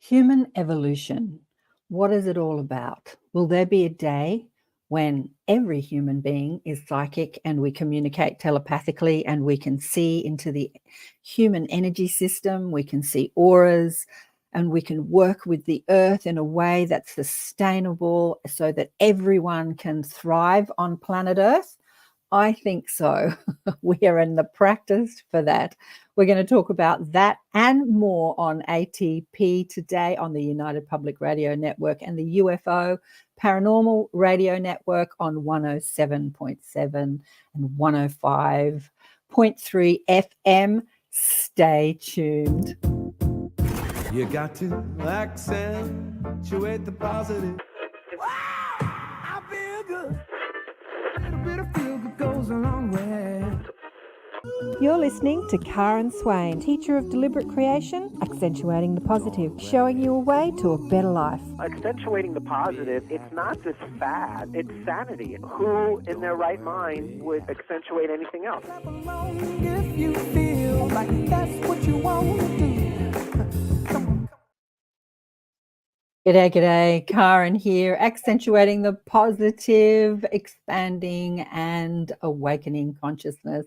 Human evolution. What is it all about? Will there be a day when every human being is psychic and we communicate telepathically and we can see into the human energy system, we can see auras, and we can work with the earth in a way that's sustainable so that everyone can thrive on planet Earth? I think so. We are in the practice for that. We're going to talk about that and more on ATP today on the United Public Radio Network and the UFO Paranormal Radio Network on 107.7 and 105.3 FM. Stay tuned. You got to accentuate the positive. I feel good. A little bit of feel good goes a long way. You're listening to Karen Swain, teacher of deliberate creation, accentuating the positive, showing you a way to a better life. Accentuating the positive, it's not just fad, it's sanity. Who in their right mind would accentuate anything else? If you feel like that's what you want to do. G'day, Karen here, accentuating the positive, expanding and awakening consciousness.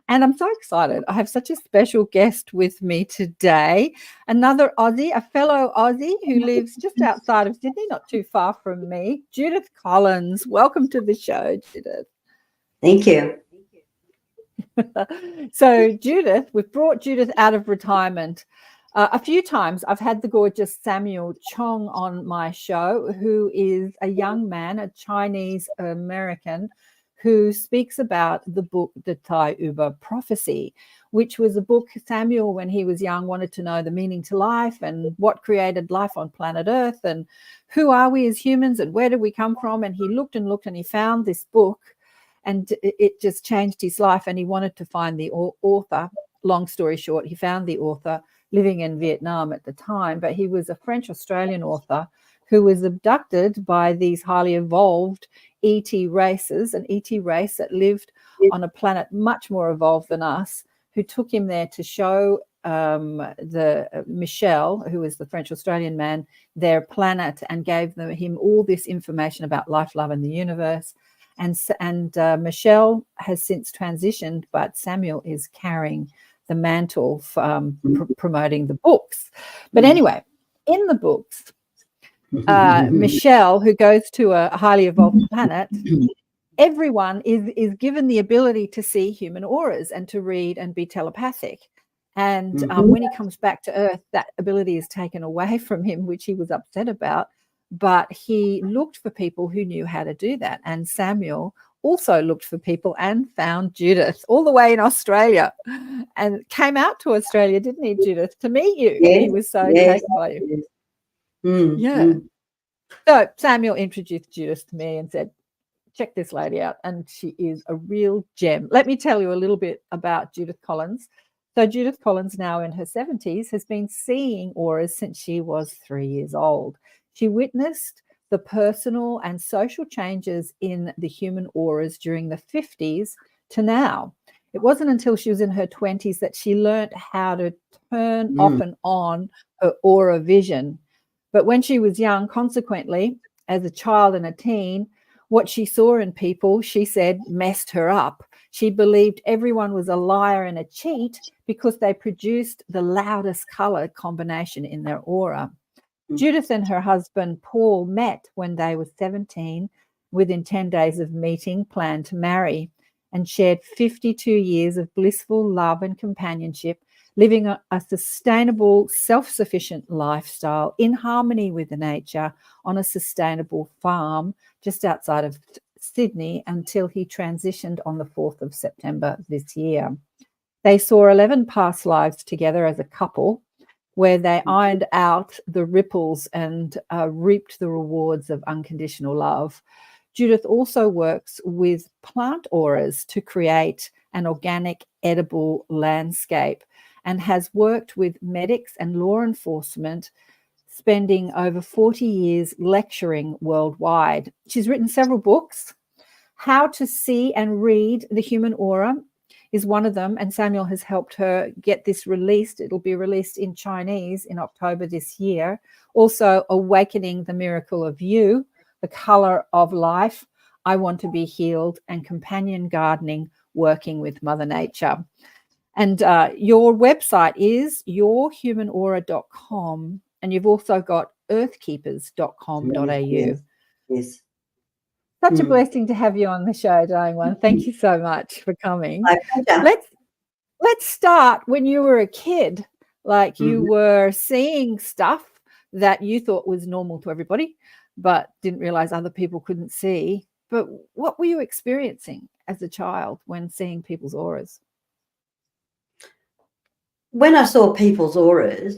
And I'm so excited. I have such a special guest with me today, another Aussie, a fellow Aussie who lives just outside of Sydney, not too far from me, Judith Collins. Welcome to the show, Judith. Thank you. So Judith, we've brought Judith out of retirement. A few times I've had the gorgeous Samuel Chong on my show, who is a young man, a Chinese American, who speaks about the book, The Tai Uber Prophecy, which was a book Samuel, when he was young, wanted to know the meaning to life and what created life on planet Earth and who are we as humans and where did we come from. And he looked and looked and he found this book and it just changed his life, and he wanted to find the author. Long story short, he found the author living in Vietnam at the time, but he was a French-Australian author who was abducted by these highly evolved ET races, an ET race that lived on a planet much more evolved than us, who took him there to show Michel, who was the French-Australian man, their planet, and gave him all this information about life, love, and the universe. And Michel has since transitioned, but Samuel is carrying the mantle for promoting the books. But anyway, in the books, Michelle, who goes to a highly evolved planet, everyone is given the ability to see human auras and to read and be telepathic. And when he comes back to Earth, that ability is taken away from him, which he was upset about. But he looked for people who knew how to do that. And Samuel also looked for people and found Judith all the way in Australia and came out to Australia, didn't he, Judith, to meet you? Yes, He was so yes, taken by you. yes. Yeah. So Samuel introduced Judith to me and said, check this lady out. And she is a real gem. Let me tell you a little bit about Judith Collins. So Judith Collins, now in her 70s, has been seeing auras since she was 3 years old. She witnessed the personal and social changes in the human auras during the 50s to now. It wasn't until she was in her 20s that she learned how to turn off and on her aura vision. But when she was young, consequently, as a child and a teen, what she saw in people, she said, messed her up. She believed everyone was a liar and a cheat because they produced the loudest color combination in their aura. Judith and her husband Paul met when they were 17. Within 10 days of meeting, planned to marry, and shared 52 years of blissful love and companionship, living a sustainable, self-sufficient lifestyle in harmony with nature on a sustainable farm just outside of Sydney until he transitioned on the 4th of September this year. They saw 11 past lives together as a couple, where they ironed out the ripples and reaped the rewards of unconditional love. Judith also works with plant auras to create an organic, edible landscape, and has worked with medics and law enforcement, spending over 40 years lecturing worldwide. She's written several books. How to See and Read the Human Aura is one of them, and Samuel has helped her get this released. It'll be released in Chinese in October this year. Also, Awakening the Miracle of You, The Color of Life, I Want to Be Healed, and Companion Gardening, Working with Mother Nature. And your website is yourhumanaura.com, and you've also got earthkeepers.com.au. Yes. Such a blessing to have you on the show, darling one. Thank you so much for coming. My pleasure. Let's start when you were a kid, like you were seeing stuff that you thought was normal to everybody, but didn't realize other people couldn't see. But what were you experiencing as a child when seeing people's auras? When I saw people's auras,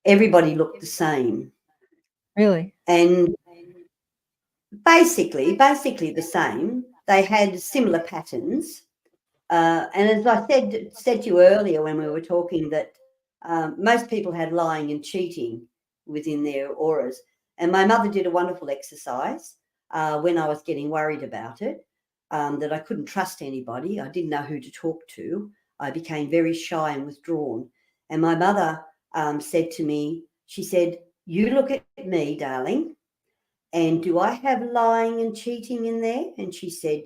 everybody looked the same. Really? And basically the same. They had similar patterns. And as I said to you earlier when we were talking, that most people had lying and cheating within their auras. And my mother did a wonderful exercise when I was getting worried about it, that I couldn't trust anybody. I didn't know who to talk to. I became very shy and withdrawn. And my mother said to me, she said, "You look at me, darling, and do I have lying and cheating in there?" And she said,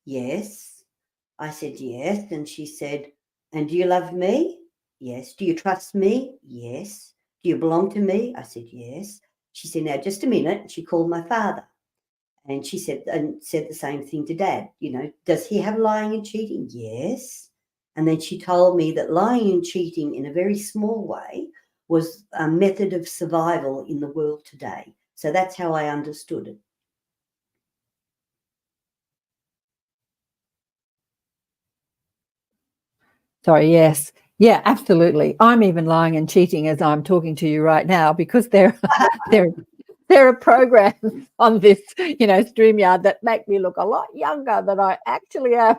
"Yes." I said, "Yes." And she said, "And do you love me?" "Yes." "Do you trust me?" "Yes." "Do you belong to me?" I said, "Yes." She said, "Now just a minute." She called my father, and she said the same thing to Dad. You know, "Does he have lying and cheating?" "Yes." And then she told me that lying and cheating in a very small way was a method of survival in the world today. So that's how I understood it. Sorry, yes. Yeah, absolutely. I'm even lying and cheating as I'm talking to you right now, because there are programs on this, StreamYard that make me look a lot younger than I actually am.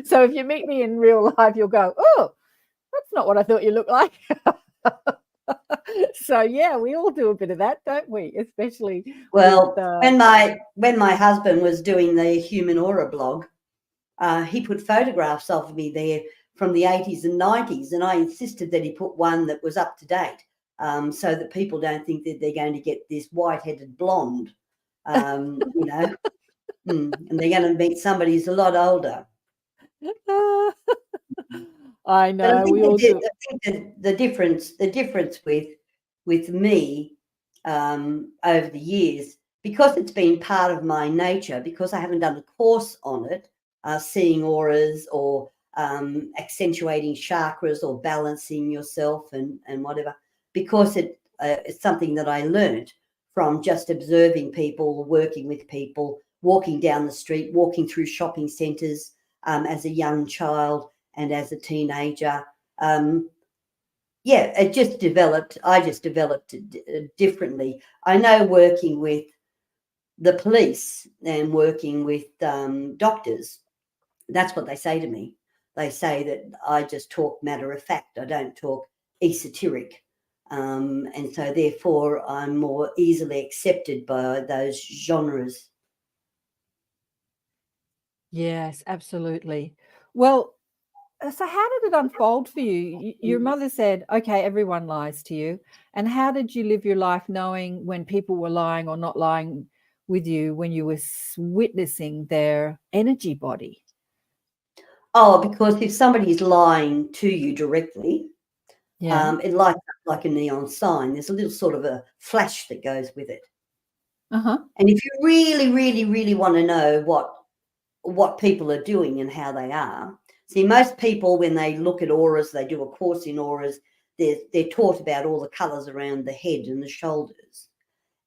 So if you meet me in real life, you'll go, "Oh, that's not what I thought you looked like." So yeah, we all do a bit of that, don't we? Especially Well, with, when my husband was doing the Human Aura blog, he put photographs of me there from the 80s and 90s, and I insisted that he put one that was up to date, so that people don't think that they're going to get this white-headed blonde, and they're going to meet somebody who's a lot older. I But know we all do. I think the difference with me over the years, because it's been part of my nature, because I haven't done a course on it, seeing auras or accentuating chakras or balancing yourself and whatever, because it's something that I learned from just observing people, working with people, walking down the street, walking through shopping centres as a young child and as a teenager. It just developed. I just developed differently. I know working with the police and working with doctors, that's what they say to me. They say that I just talk matter of fact. I don't talk esoteric. And so therefore I'm more easily accepted by those genres. Yes, absolutely. Well, so how did it unfold for you? Your mother said, okay, everyone lies to you. And how did you live your life knowing when people were lying or not lying with you, when you were witnessing their energy body? Oh, because if somebody is lying to you directly, it lights up like a neon sign. There's a little sort of a flash that goes with it. And if you really, really, really want to know what people are doing and how they are, see, most people, when they look at auras, they do a course in auras, they're taught about all the colours around the head and the shoulders.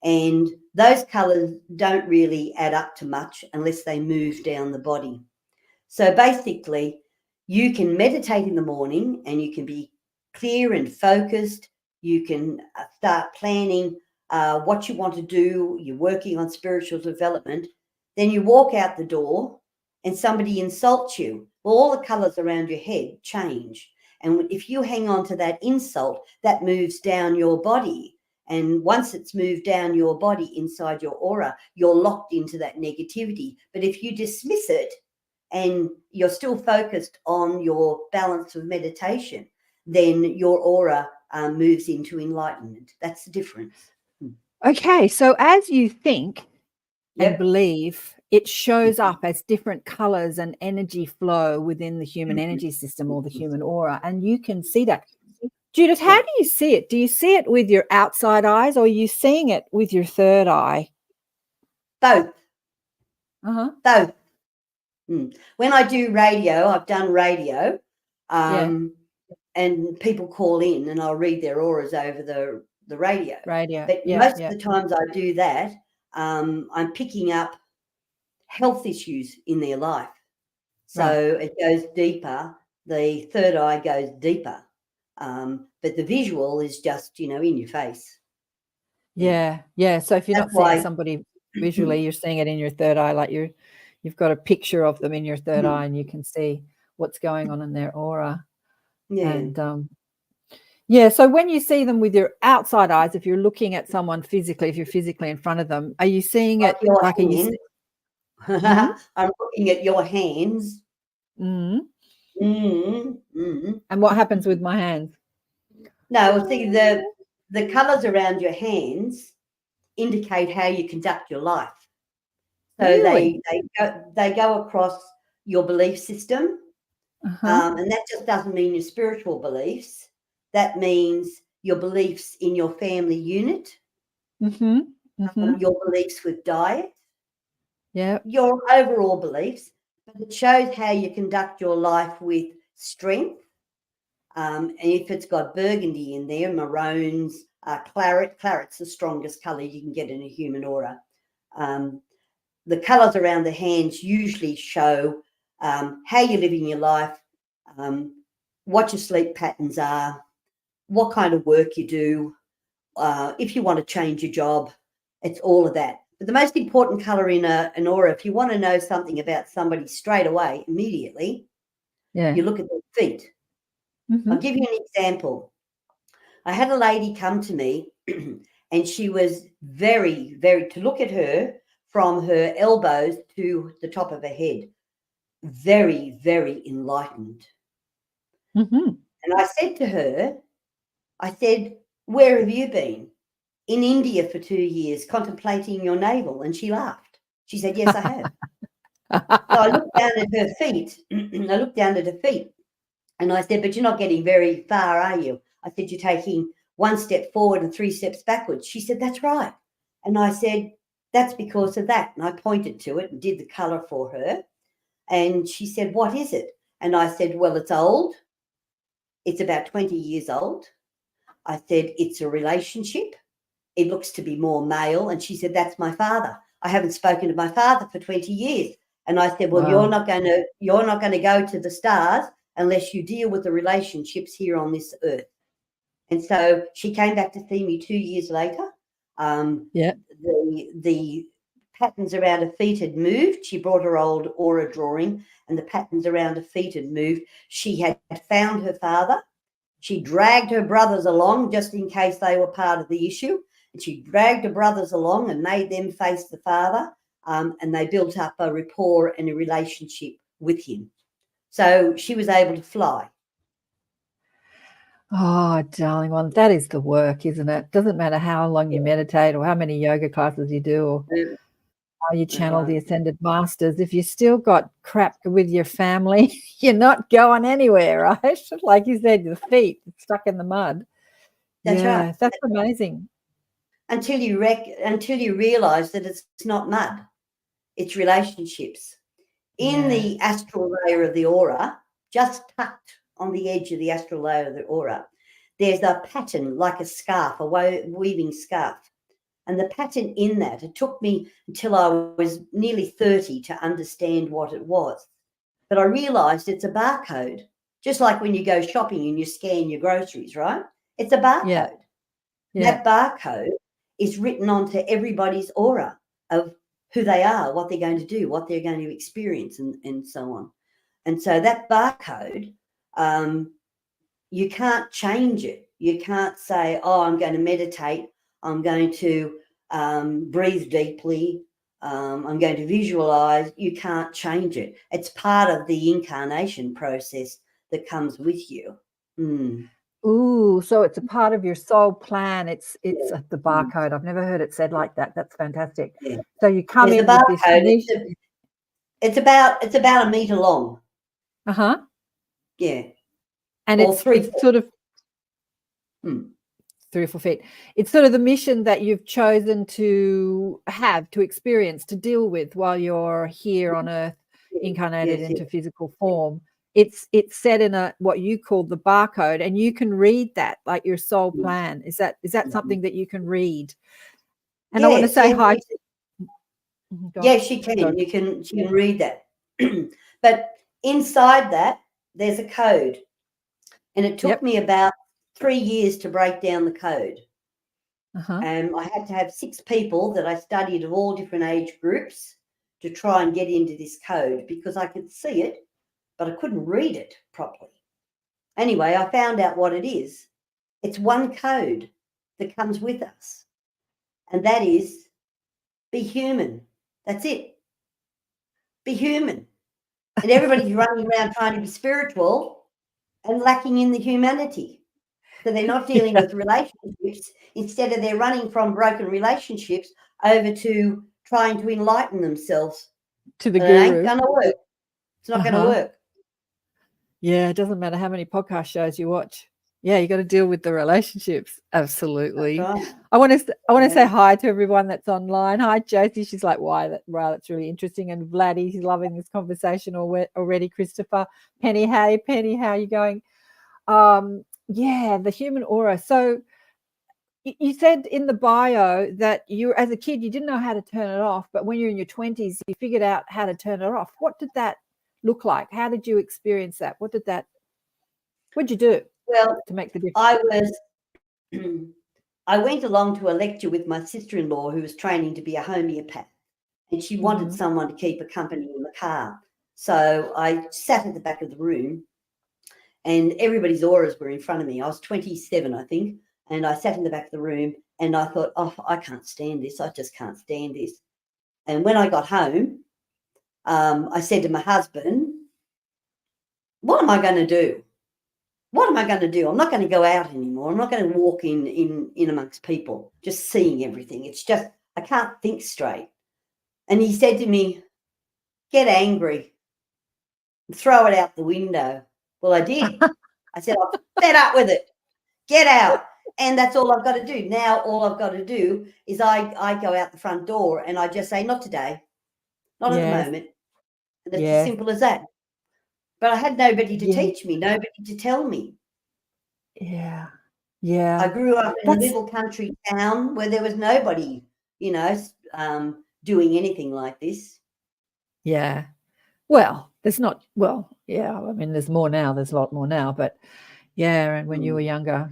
And those colours don't really add up to much unless they move down the body. So basically, you can meditate in the morning and you can be clear and focused. You can start planning what you want to do. You're working on spiritual development. Then you walk out the door and somebody insults you. Well, all the colours around your head change. And if you hang on to that insult, that moves down your body. And once it's moved down your body inside your aura, you're locked into that negativity. But if you dismiss it and you're still focused on your balance of meditation, then your aura moves into enlightenment. That's the difference. Okay, so as you think and Yep. believe, it shows up as different colors and energy flow within the human energy system or the human aura, and you can see that. Judith, how do you see it? Do you see it with your outside eyes, or are you seeing it with your third eye? Both. Uh-huh. Both. When I do radio, I've done radio, and people call in and I'll read their auras over the radio. But most of the times I do that, I'm picking up health issues in their life. So it goes deeper. The third eye goes deeper. But the visual is just, in your face. Yeah. So if you're not seeing somebody visually, you're seeing it in your third eye, like you've got a picture of them in your third eye, and you can see what's going on in their aura. Yeah. And so when you see them with your outside eyes, if you're looking at someone physically, if you're physically in front of them, are you seeing it like I'm looking at your hands. And what happens with my hands? No, see, the colours around your hands indicate how you conduct your life. So Really? they go across your belief system, and that just doesn't mean your spiritual beliefs. That means your beliefs in your family unit, your beliefs with diet, your overall beliefs. But it shows how you conduct your life with strength. And if it's got burgundy in there, maroons, claret's the strongest colour you can get in a human aura. The colours around the hands usually show how you're living your life, what your sleep patterns are, what kind of work you do, if you want to change your job. It's all of that. But the most important colour in an aura, if you want to know something about somebody straight away, immediately, you look at their feet. I'll give you an example. I had a lady come to me and she was very, very, to look at her from her elbows to the top of her head, very, very enlightened. And I said to her, where have you been? In India for 2 years, contemplating your navel. And she laughed. She said, yes, I have. So I looked down at her feet. And I said, but you're not getting very far, are you? I said, you're taking 1 step forward and 3 steps backwards. She said, that's right. And I said, that's because of that. And I pointed to it and did the colour for her. And she said, what is it? And I said, well, it's old. It's about 20 years old. I said, it's a relationship. It looks to be more male. And she said, that's my father. I haven't spoken to my father for 20 years. And I said, well, you're not going to go to the stars unless you deal with the relationships here on this earth. And so she came back to see me 2 years later. The patterns around her feet had moved. She brought her old aura drawing and the patterns around her feet had moved. She had found her father. She dragged her brothers along just in case they were part of the issue. And she dragged her brothers along and made them face the father. And they built up a rapport and a relationship with him. So she was able to fly. Oh, darling one, that is the work, isn't it? Doesn't matter how long you meditate or how many yoga classes you do or how you channel the ascended masters. If you still got crap with your family, you're not going anywhere, right? Like you said, your feet stuck in the mud. That's right. That's amazing. Until you realise that it's not mud, it's relationships. In the astral layer of the aura, just tucked on the edge of the astral layer of the aura, there's a pattern like a scarf, a weaving scarf. And the pattern in that, it took me until I was nearly 30 to understand what it was. But I realised it's a barcode, just like when you go shopping and you scan your groceries, right? It's a barcode. That barcode is written onto everybody's aura of who they are, what they're going to do, what they're going to experience, and so on. And so that barcode, you can't change it. You can't say, oh, I'm going to meditate. I'm going to breathe deeply. I'm going to visualize. You can't change it. It's part of the incarnation process that comes with you. Ooh, so it's a part of your soul plan. It's the barcode. I've never heard it said like that. That's fantastic. Yeah. So you come There's in a with this barcode. mission. It's about a meter long. Uh-huh. Yeah. And Or it's 3 it's foot. sort of Hmm. 3 or 4 feet. It's sort of the mission that you've chosen to have, to experience, to deal with while you're here on Earth, incarnated Yes, into physical form. It's set in a what you call the barcode, and you can read that, like your soul plan. Is that something that you can read? And I want to Yes, say yes, hi. yes, she can. You can read that. But inside that, there's a code. And it took me about 3 years to break down the code. I had to have 6 people that I studied of all different age groups to try and get into this code, because I could see it, but I couldn't read it properly. Anyway, I found out what it is. It's one code that comes with us, and that is be human. That's it. Be human. And everybody's running around trying to be spiritual and lacking in the humanity. So they're not dealing with relationships. Instead of they're running from broken relationships over to trying to enlighten themselves. To the But guru. it ain't going to work. It's not going to work. Yeah, it doesn't matter how many podcast shows you watch. Yeah, you got to deal with the relationships. Absolutely. Right. I want to say hi to everyone that's online. Hi, Josie. She's like, wow, that's really interesting. And Vladdy, he's loving this conversation already. Christopher, Penny, hey, Penny, how are you going? Yeah, the human aura. So you said in the bio that you, as a kid, you didn't know how to turn it off, but when you're in your 20s, you figured out how to turn it off. What did that look like? How did you experience that? What'd you do to make the difference? I went along to a lecture with my sister-in-law, who was training to be a homeopath, and she wanted someone to keep her company in the car. So I sat at the back of the room, and everybody's auras were in front of me. I was 27, I think, and I sat in the back of the room, and I thought, oh, I can't stand this. I just can't stand this. And when I got home, I said to my husband, what am I going to do? What am I going to do? I'm not going to go out anymore. I'm not going to walk in amongst people, just seeing everything. It's just, I can't think straight. And he said to me, get angry, throw it out the window. Well, I did. I said, I'm fed up with it. Get out. And that's all I've got to do. Now all I've got to do is I go out the front door and I just say, not today, not at the moment. And it's as simple as that. But I had nobody to teach me, nobody to tell me. Yeah. Yeah. I grew up in a little country town where there was nobody, doing anything like this. Yeah. Well, there's not, yeah, I mean, there's more now. There's a lot more now. But yeah, and when you were younger,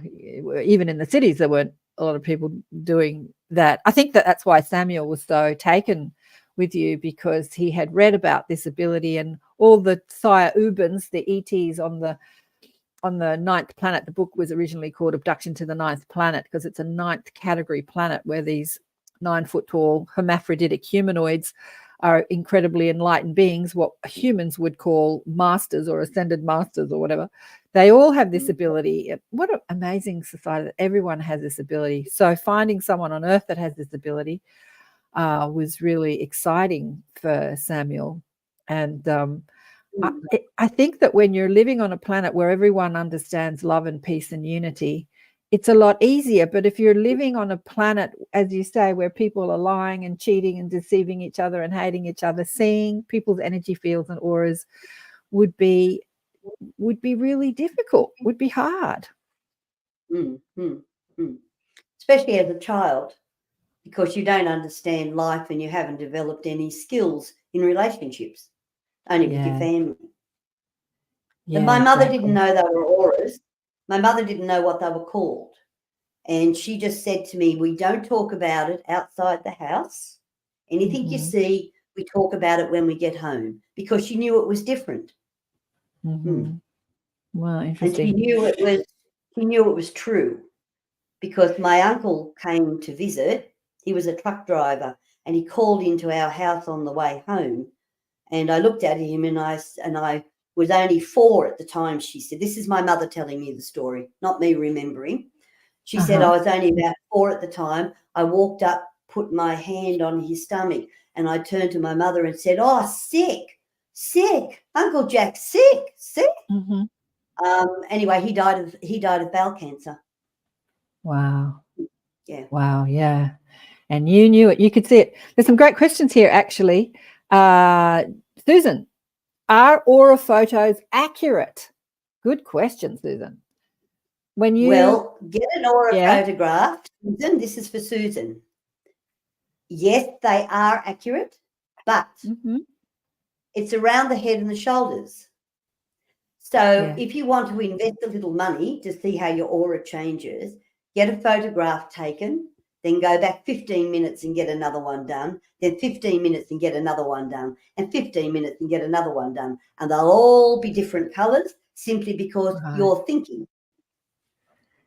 even in the cities, there weren't a lot of people doing that. I think that's why Samuel was so taken with you, because he had read about this ability, and all the Sire Ubans, the ETs on the ninth planet. The book was originally called Abduction to the Ninth Planet, because it's a ninth category planet where these 9-foot-tall hermaphroditic humanoids are incredibly enlightened beings, what humans would call masters or ascended masters or whatever. They all have this ability. What an amazing society that everyone has this ability. So finding someone on Earth that has this ability was really exciting for Samuel. And I think that when you're living on a planet where everyone understands love and peace and unity, it's a lot easier. But if you're living on a planet, as you say, where people are lying and cheating and deceiving each other and hating each other, seeing people's energy fields and auras would be really difficult, would be hard. Especially as a child, because you don't understand life and you haven't developed any skills in relationships, only with your family. And my mother didn't know they were auras. My mother didn't know what they were called. And she just said to me, we don't talk about it outside the house. Anything you see, we talk about it when we get home, because she knew it was different. Wow, interesting. And she knew it was true, because my uncle came to visit. He was a truck driver, and he called into our house on the way home. And I looked at him, and I was only 4 at the time, she said. This is my mother telling me the story, not me remembering. She said I was only about 4 at the time. I walked up, put my hand on his stomach, and I turned to my mother and said, "Oh, sick, Uncle Jack, sick." Mm-hmm. Anyway, he died of bowel cancer. Wow. Yeah. Wow. Yeah. And you knew it. You could see it. There's some great questions here, actually. Susan, are aura photos accurate? Good question, Susan. When you Get an aura photograph, Susan. This is for Susan. Yes, they are accurate, but it's around the head and the shoulders. So if you want to invest a little money to see how your aura changes, get a photograph taken, then go back 15 minutes and get another one done, then 15 minutes and get another one done, and 15 minutes and get another one done. And they'll all be different colours simply because you're thinking.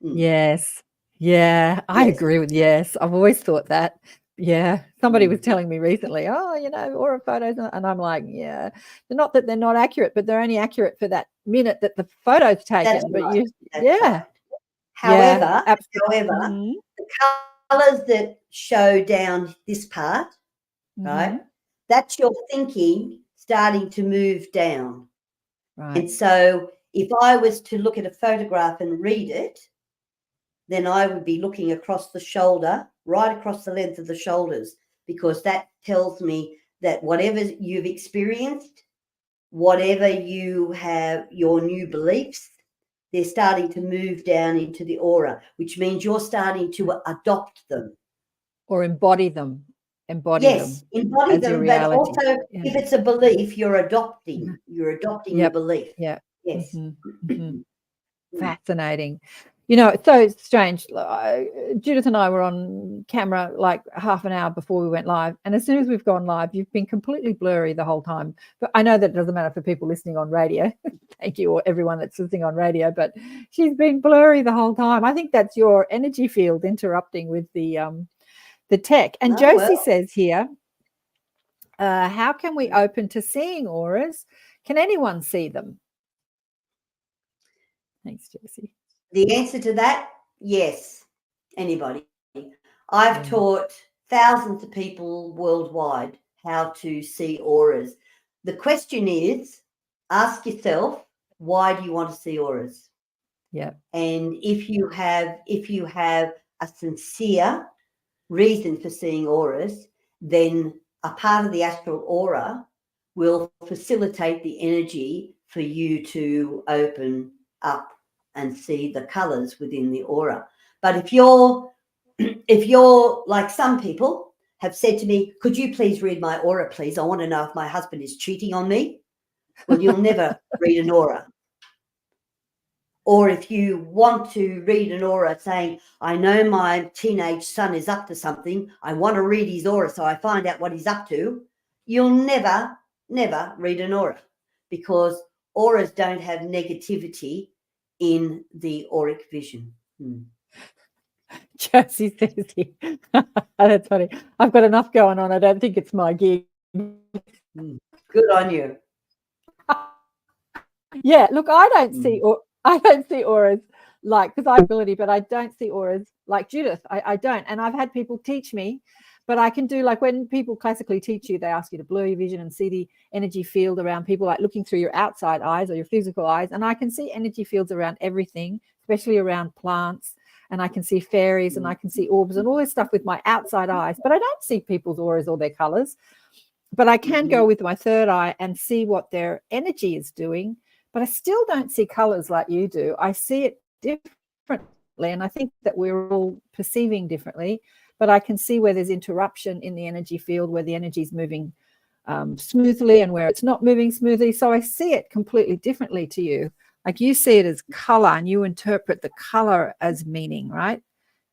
Yes. Yeah, I agree with yes. I've always thought that. Yeah. Somebody was telling me recently, aura photos. And I'm like, yeah, not that they're not accurate, but they're only accurate for that minute that the photo's taken. However, the colours that show down this part, right, that's your thinking starting to move down. Right. And so if I was to look at a photograph and read it, then I would be looking across the shoulder, right across the length of the shoulders, because that tells me that whatever you've experienced, whatever you have, your new beliefs, they're starting to move down into the aura, which means you're starting to adopt them. Or embody them. Yes, embody them, but also if it's a belief, you're adopting. You're adopting your belief. Yeah. Yes. Fascinating. It's so strange. Judith and I were on camera like half an hour before we went live. And as soon as we've gone live, you've been completely blurry the whole time. But I know that it doesn't matter for people listening on radio. Thank you, or everyone that's listening on radio. But she's been blurry the whole time. I think that's your energy field interrupting with the tech. And Josie says here, how can we open to seeing auras? Can anyone see them? Thanks, Josie. The answer to that, yes, anybody. I've taught thousands of people worldwide how to see auras. The question is, ask yourself, why do you want to see auras? Yeah. And if you have a sincere reason for seeing auras, then a part of the astral aura will facilitate the energy for you to open up and see the colors within the aura. But if you're like some people have said to me, could you please read my aura, please? I want to know if my husband is cheating on me. Well, you'll never read an aura. Or if you want to read an aura saying, I know my teenage son is up to something, I want to read his aura so I find out what he's up to, you'll never read an aura, because auras don't have negativity in the auric vision. Josie says here, that's funny. I've got enough going on. I don't think it's my gig. Good on you. Yeah, look, I don't see auras because I have ability, but I don't see auras like Judith. I don't. And I've had people teach me, but I can do, like when people classically teach you, they ask you to blur your vision and see the energy field around people, like looking through your outside eyes or your physical eyes. And I can see energy fields around everything, especially around plants. And I can see fairies and I can see orbs and all this stuff with my outside eyes, but I don't see people's auras or their colors. But I can go with my third eye and see what their energy is doing. But I still don't see colors like you do. I see it differently. And I think that we're all perceiving differently. But I can see where there's interruption in the energy field, where the energy is moving smoothly and where it's not moving smoothly. So I see it completely differently to you. Like you see it as color and you interpret the color as meaning, right,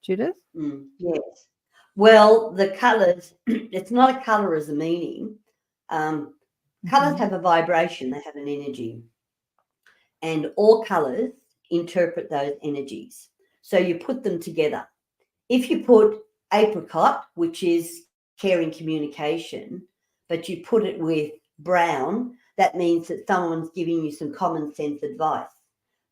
Judith? Yes. Well, the colors, it's not a color as a meaning. Colors have a vibration, they have an energy. And all colors interpret those energies. So you put them together. If you put apricot, which is caring communication, but you put it with brown, that means that someone's giving you some common sense advice.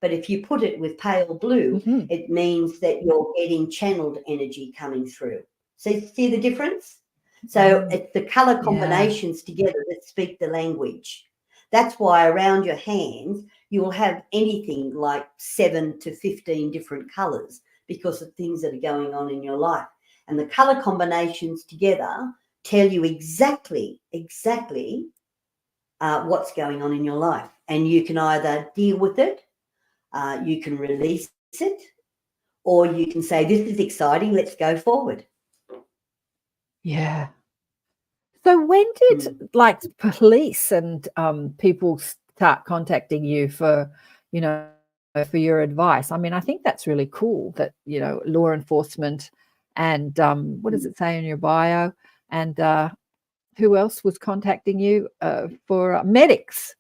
But if you put it with pale blue, it means that you're getting channeled energy coming through. So see the difference? So it's the colour combinations together that speak the language. That's why around your hands, you will have anything like 7 to 15 different colours because of things that are going on in your life. And the colour combinations together tell you exactly what's going on in your life. And you can either deal with it, you can release it, or you can say, this is exciting, let's go forward. Yeah. So when did like police and people start contacting you for, you know, for your advice? I mean, I think that's really cool that, you know, law enforcement and what does it say in your bio? And who else was contacting you for medics?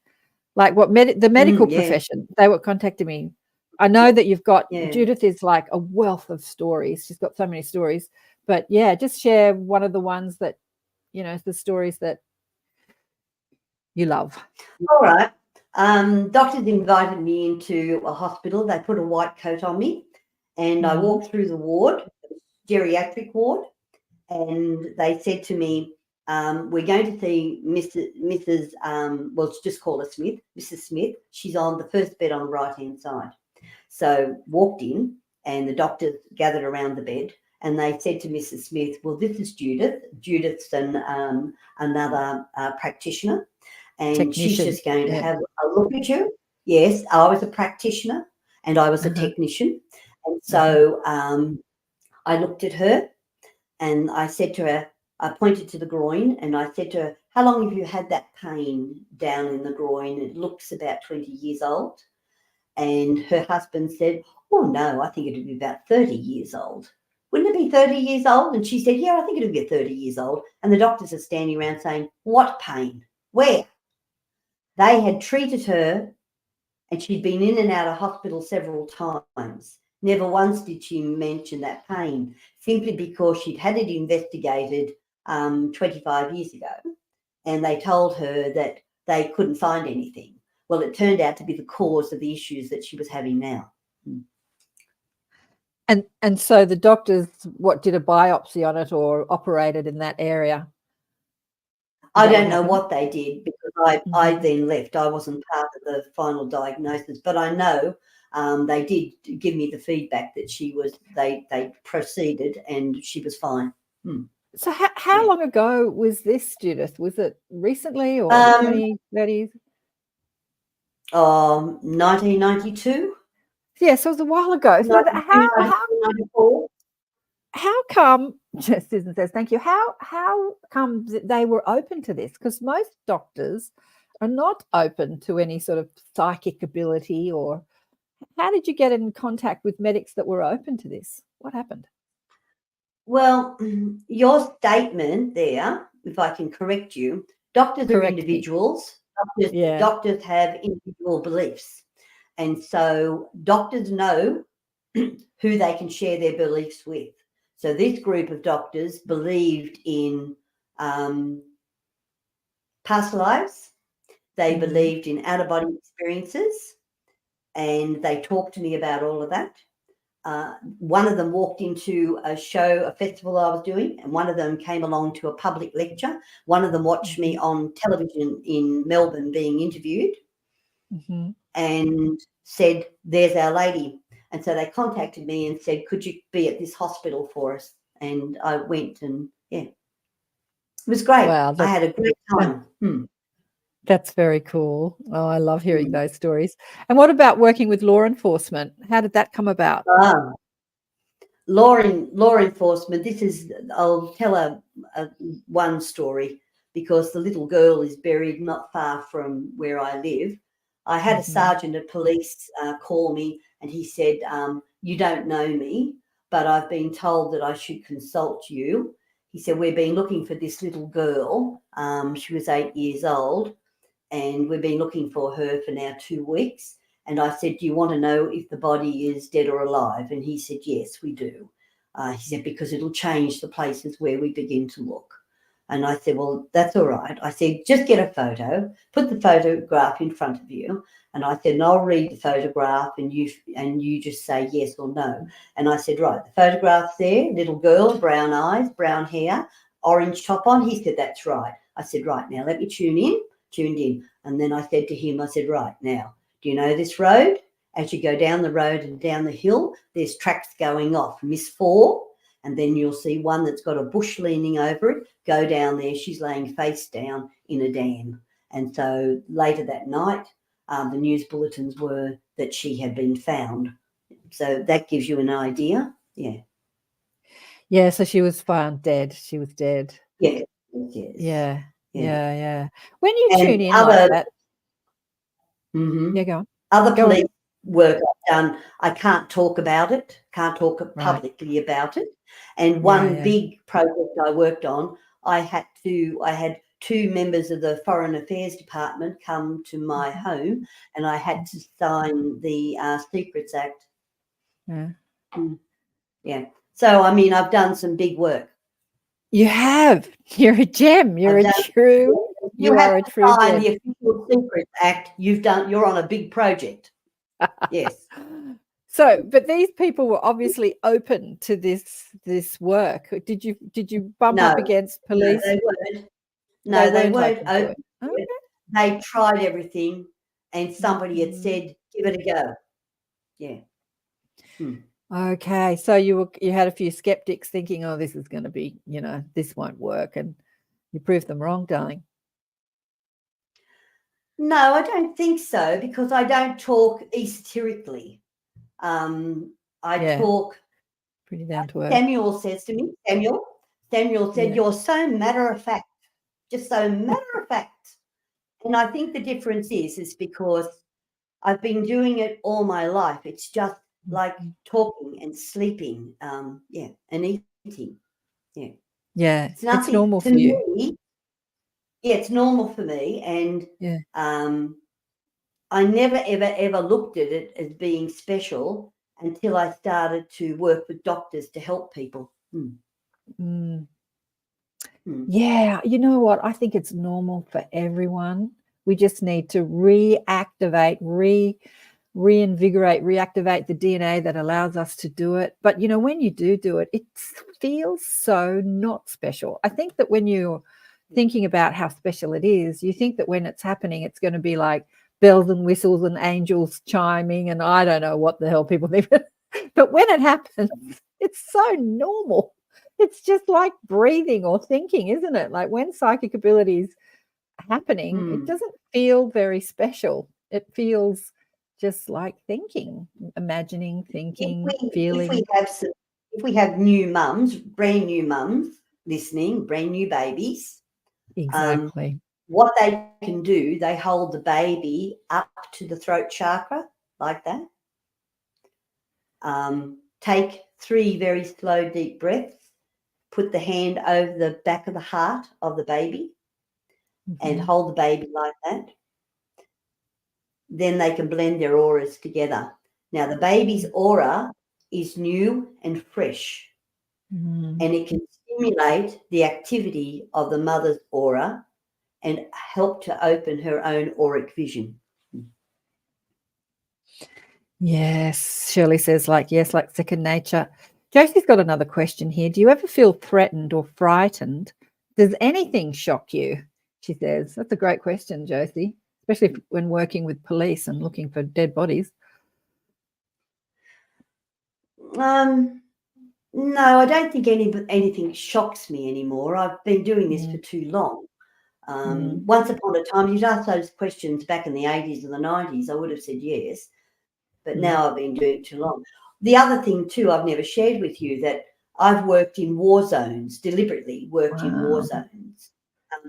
Like what the medical profession, they were contacting me. I know that you've got, Judith is like a wealth of stories. She's got so many stories, but yeah, just share one of the ones that, you know, the stories that you love. All right. Doctors invited me into a hospital. They put a white coat on me and I walked through the ward, geriatric ward, and they said to me, we're going to see Mrs. Well, just call her Smith, Mrs. Smith. She's on the first bed on the right-hand side. So walked in and the doctors gathered around the bed and they said to Mrs. Smith, well, this is Judith. Judith's another practitioner and she's just going to have a look at you. Yes, I was a practitioner and I was a technician. And so I looked at her and I said to her, I pointed to the groin and I said to her, how long have you had that pain down in the groin? It looks about 20 years old. And her husband said, oh, no, I think it'd be about 30 years old. Wouldn't it be 30 years old? And she said, yeah, I think it'd be 30 years old. And the doctors are standing around saying, what pain? Where? They had treated her and she'd been in and out of hospital several times. Never once did she mention that pain, simply because she'd had it investigated 25 years ago. And they told her that they couldn't find anything. Well, it turned out to be the cause of the issues that she was having now. And so the doctors, what, did a biopsy on it or operated in that area? I don't know what they did because I then left. I wasn't part of the final diagnosis, but I know they did give me the feedback that she was. They proceeded and she was fine. So how long ago was this, Judith? Was it recently or 2030s? 1992. Yeah, so it was a while ago. So how come, Susan says, thank you, how come they were open to this? Because most doctors are not open to any sort of psychic ability. Or how did you get in contact with medics that were open to this? What happened? Well, your statement there, if I can correct you, doctors are individuals. Doctors have individual beliefs. And so doctors know who they can share their beliefs with. So this group of doctors believed in past lives. They believed in out-of-body experiences, and they talked to me about all of that. One of them walked into a festival I was doing, and one of them came along to a public lecture. One of them watched me on television in Melbourne being interviewed and said, there's our lady. And so they contacted me and said, could you be at this hospital for us? And I went and, it was great. Wow, I had a great time. That's very cool. Oh, I love hearing those stories. And what about working with law enforcement? How did that come about? Law enforcement, I'll tell one story, because the little girl is buried not far from where I live. I had a sergeant of police call me and he said, you don't know me, but I've been told that I should consult you. He said, we've been looking for this little girl. She was 8 years old and we've been looking for her for now 2 weeks. And I said, do you want to know if the body is dead or alive? And he said, yes, we do. He said, because it'll change the places where we begin to look. And I said, well, that's all right. I said, just get a photo, put the photograph in front of you. And I said, and I'll read the photograph and you just say yes or no. And I said, right, the photograph's there, little girl, brown eyes, brown hair, orange top on. He said, that's right. I said, right, now let me tuned in. And then I said to him, I said, right, now, do you know this road? As you go down the road and down the hill, there's tracks going off, Miss 4. And then you'll see one that's got a bush leaning over it. Go down there. She's laying face down in a dam. And so later that night, the news bulletins were that she had been found. So that gives you an idea. Yeah. Yeah, so she was found dead. She was dead. Yeah. Yes. Yeah. When you And tune in like that. Mm-hmm. Yeah, go on. Other Go police on. work I've done, I can't talk about it, can't talk publicly about it. And one big project I worked on, I had 2 members of the Foreign Affairs Department come to my home, and I had to sign the Secrets Act. Yeah. So, I mean, I've done some big work. You have. You're a gem. You are a true gem. The official Secrets Act. You're on a big project. Yes. So, but these people were obviously open to this work. Did you bump up against police? No, they weren't. No, they weren't open. Okay. They tried everything, and somebody had said, "Give it a go." Yeah. Okay, so you had a few skeptics thinking, "Oh, this is going to be, this won't work," and you proved them wrong, darling. No, I don't think so, because I don't talk esoterically. I talk pretty down to earth. Samuel says to me, Samuel said, "You're so matter of fact, just so matter of fact." And I think the difference is because I've been doing it all my life. It's just like talking and sleeping, and eating. Yeah. Yeah. It's nothing. It's normal for you. Yeah, it's normal for me. And I never, ever looked at it as being special until I started to work with doctors to help people. Yeah, you know what? I think it's normal for everyone. We just need to reactivate, reinvigorate, reactivate the DNA that allows us to do it. But, when you do it, it feels so not special. I think that when you're thinking about how special it is, you think that when it's happening, it's going to be like bells and whistles and angels chiming, and I don't know what the hell people think. But when it happens, it's so normal. It's just like breathing or thinking, isn't it? Like when psychic abilities are happening, it doesn't feel very special. It feels just like thinking, imagining, thinking, feeling. If we have new mums, brand new mums listening, brand new babies. Exactly. What they can do, they hold the baby up to the throat chakra like that. Take 3 very slow, deep breaths. Put the hand over the back of the heart of the baby and hold the baby like that. Then they can blend their auras together. Now, the baby's aura is new and fresh, and it can stimulate the activity of the mother's aura and help to open her own auric vision. Yes, Shirley says like second nature. Josie's got another question here. Do you ever feel threatened or frightened? Does anything shock you? She says. That's a great question, Josie, especially when working with police and looking for dead bodies. No, I don't think anything shocks me anymore. I've been doing this for too long. Once upon a time, you'd ask those questions back in the 80s and the 90s, I would have said yes. But now I've been doing it too long. The other thing too, I've never shared with you, that I've worked in war zones, deliberately worked in war zones,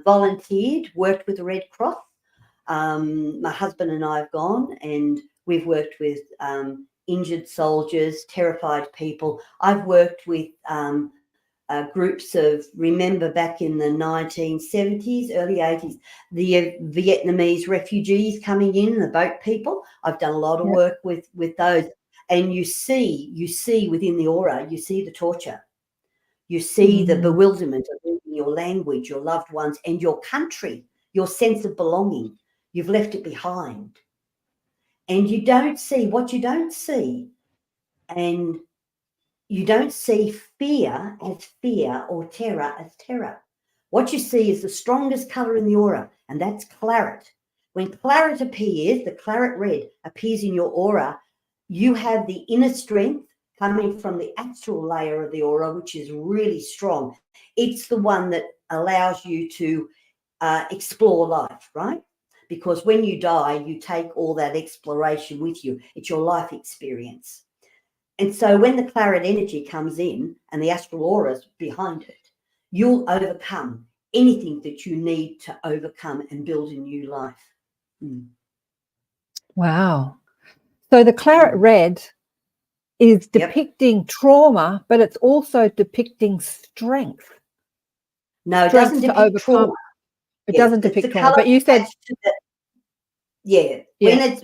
volunteered, worked with the Red Cross. My husband and I have gone and we've worked with injured soldiers, terrified people. I've worked with groups of, remember back in the 1970s, early 80s, the Vietnamese refugees coming in, the boat people. I've done a lot of work with those. And you see within the aura, you see the torture. You see the bewilderment of leaving your language, your loved ones, and your country, your sense of belonging. You've left it behind. And you don't see what you don't see. And you don't see fear as fear or terror as terror. What you see is the strongest colour in the aura, and that's claret. When claret appears, the claret red appears in your aura, you have the inner strength coming from the astral layer of the aura, which is really strong. It's the one that allows you to explore life, right? Because when you die, you take all that exploration with you. It's your life experience. And so when the claret energy comes in and the astral aura's behind it, you'll overcome anything that you need to overcome and build a new life. Wow. So the claret red is depicting trauma, but it's also depicting strength. No, it doesn't depict trauma. It doesn't depict trauma. But you said,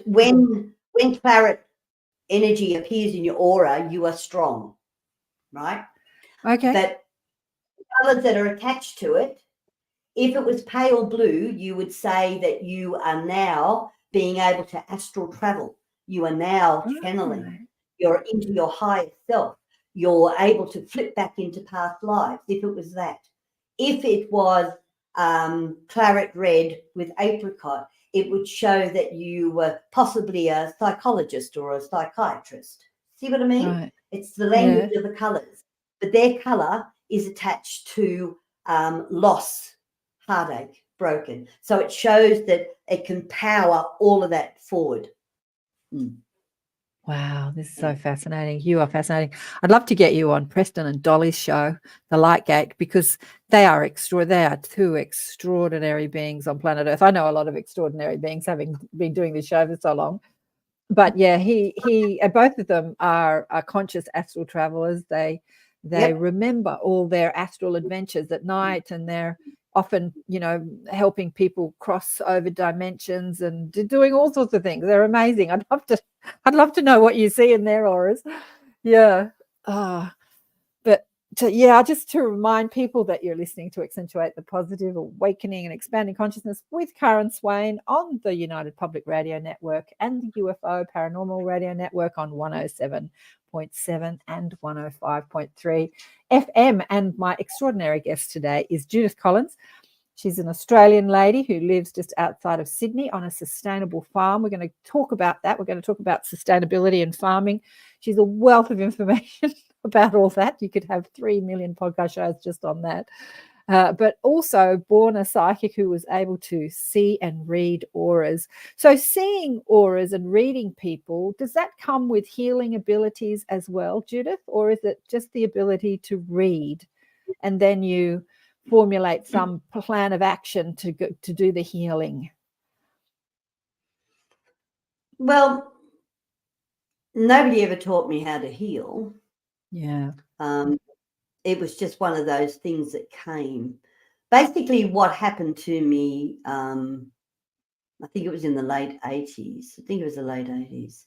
when claret energy appears in your aura, you are strong, right? Okay. But colours that are attached to it, if it was pale blue, you would say that you are now being able to astral travel. You are now channeling. You're into your higher self. You're able to flip back into past lives, if it was that. If it was claret red with apricot, it would show that you were possibly a psychologist or a psychiatrist. See what I mean? Right. It's the language of the colours. But their colour is attached to loss, heartache, broken. So it shows that it can power all of that forward. Wow, this is so fascinating. You are fascinating. I'd love to get you on Preston and Dolly's show, The Lightgate, because they are two extraordinary beings on planet Earth. I know a lot of extraordinary beings, having been doing this show for so long. But yeah, he both of them are conscious astral travelers. They remember all their astral adventures at night, and they're often, helping people cross over dimensions and doing all sorts of things. They're amazing. I'd love to know what you see in their auras. Yeah. Just to remind people that you're listening to Accentuate the Positive, Awakening and Expanding Consciousness with Karen Swain on the United Public Radio Network and the UFO Paranormal Radio Network on 107.7 and 105.3 FM. And my extraordinary guest today is Judith Collins. She's an Australian lady who lives just outside of Sydney on a sustainable farm. We're going to talk about that. We're going to talk about sustainability and farming. She's a wealth of information about all that. You could have 3 million podcast shows just on that. But also born a psychic who was able to see and read auras. So seeing auras and reading people, does that come with healing abilities as well, Judith? Or is it just the ability to read and then you formulate some plan of action to do the healing? Well, nobody ever taught me how to heal. Yeah. It was just one of those things that came. Basically, what happened to me, I think it was in the late 80s. I think it was the late 80s.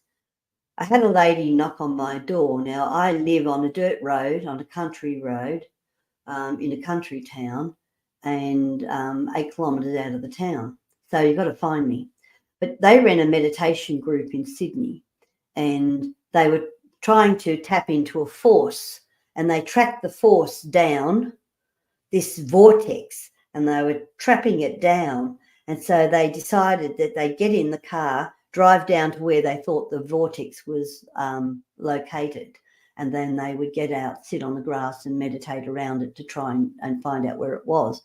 I had a lady knock on my door. Now, I live on a dirt road, on a country road, in a country town, and 8 kilometres out of the town. So you've got to find me. But they ran a meditation group in Sydney, and they were trying to tap into a force, and they tracked the force down this vortex, and they were trapping it down. And so they decided that they'd get in the car, drive down to where they thought the vortex was located, and then they would get out, sit on the grass and meditate around it to try and find out where it was.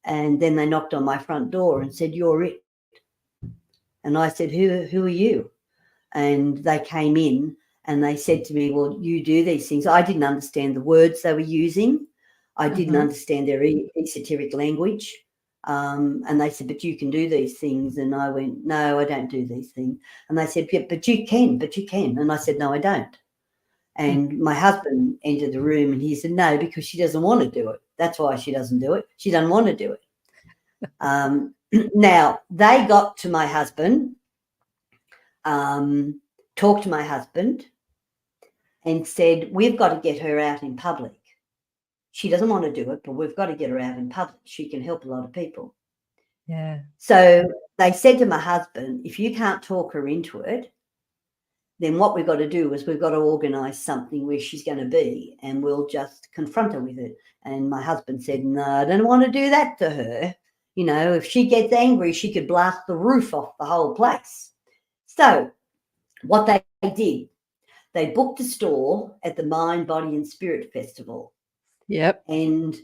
And then they knocked on my front door and said, "You're it." And I said, who are you? And they came in and they said to me, "Well, you do these things." I didn't understand the words they were using. I didn't understand their esoteric language. And they said, "But you can do these things." And I went, "No, I don't do these things." And they said, "Yeah, but you can. And I said, "No, I don't." And my husband entered the room and he said, "No, because she doesn't want to do it. That's why she doesn't do it. She doesn't want to do it." Now, they got to my husband, talked to my husband and said, "We've got to get her out in public. She doesn't want to do it, but we've got to get her out in public. She can help a lot of people. Yeah. So they said to my husband, if you can't talk her into it, then what we've got to do is we've got to organise something where she's going to be, and we'll just confront her with it. And my husband said, no, I don't want to do that to her. You know, if she gets angry, she could blast the roof off the whole place. So what they did, they booked a stall at the Mind, Body and Spirit Festival. Yep. And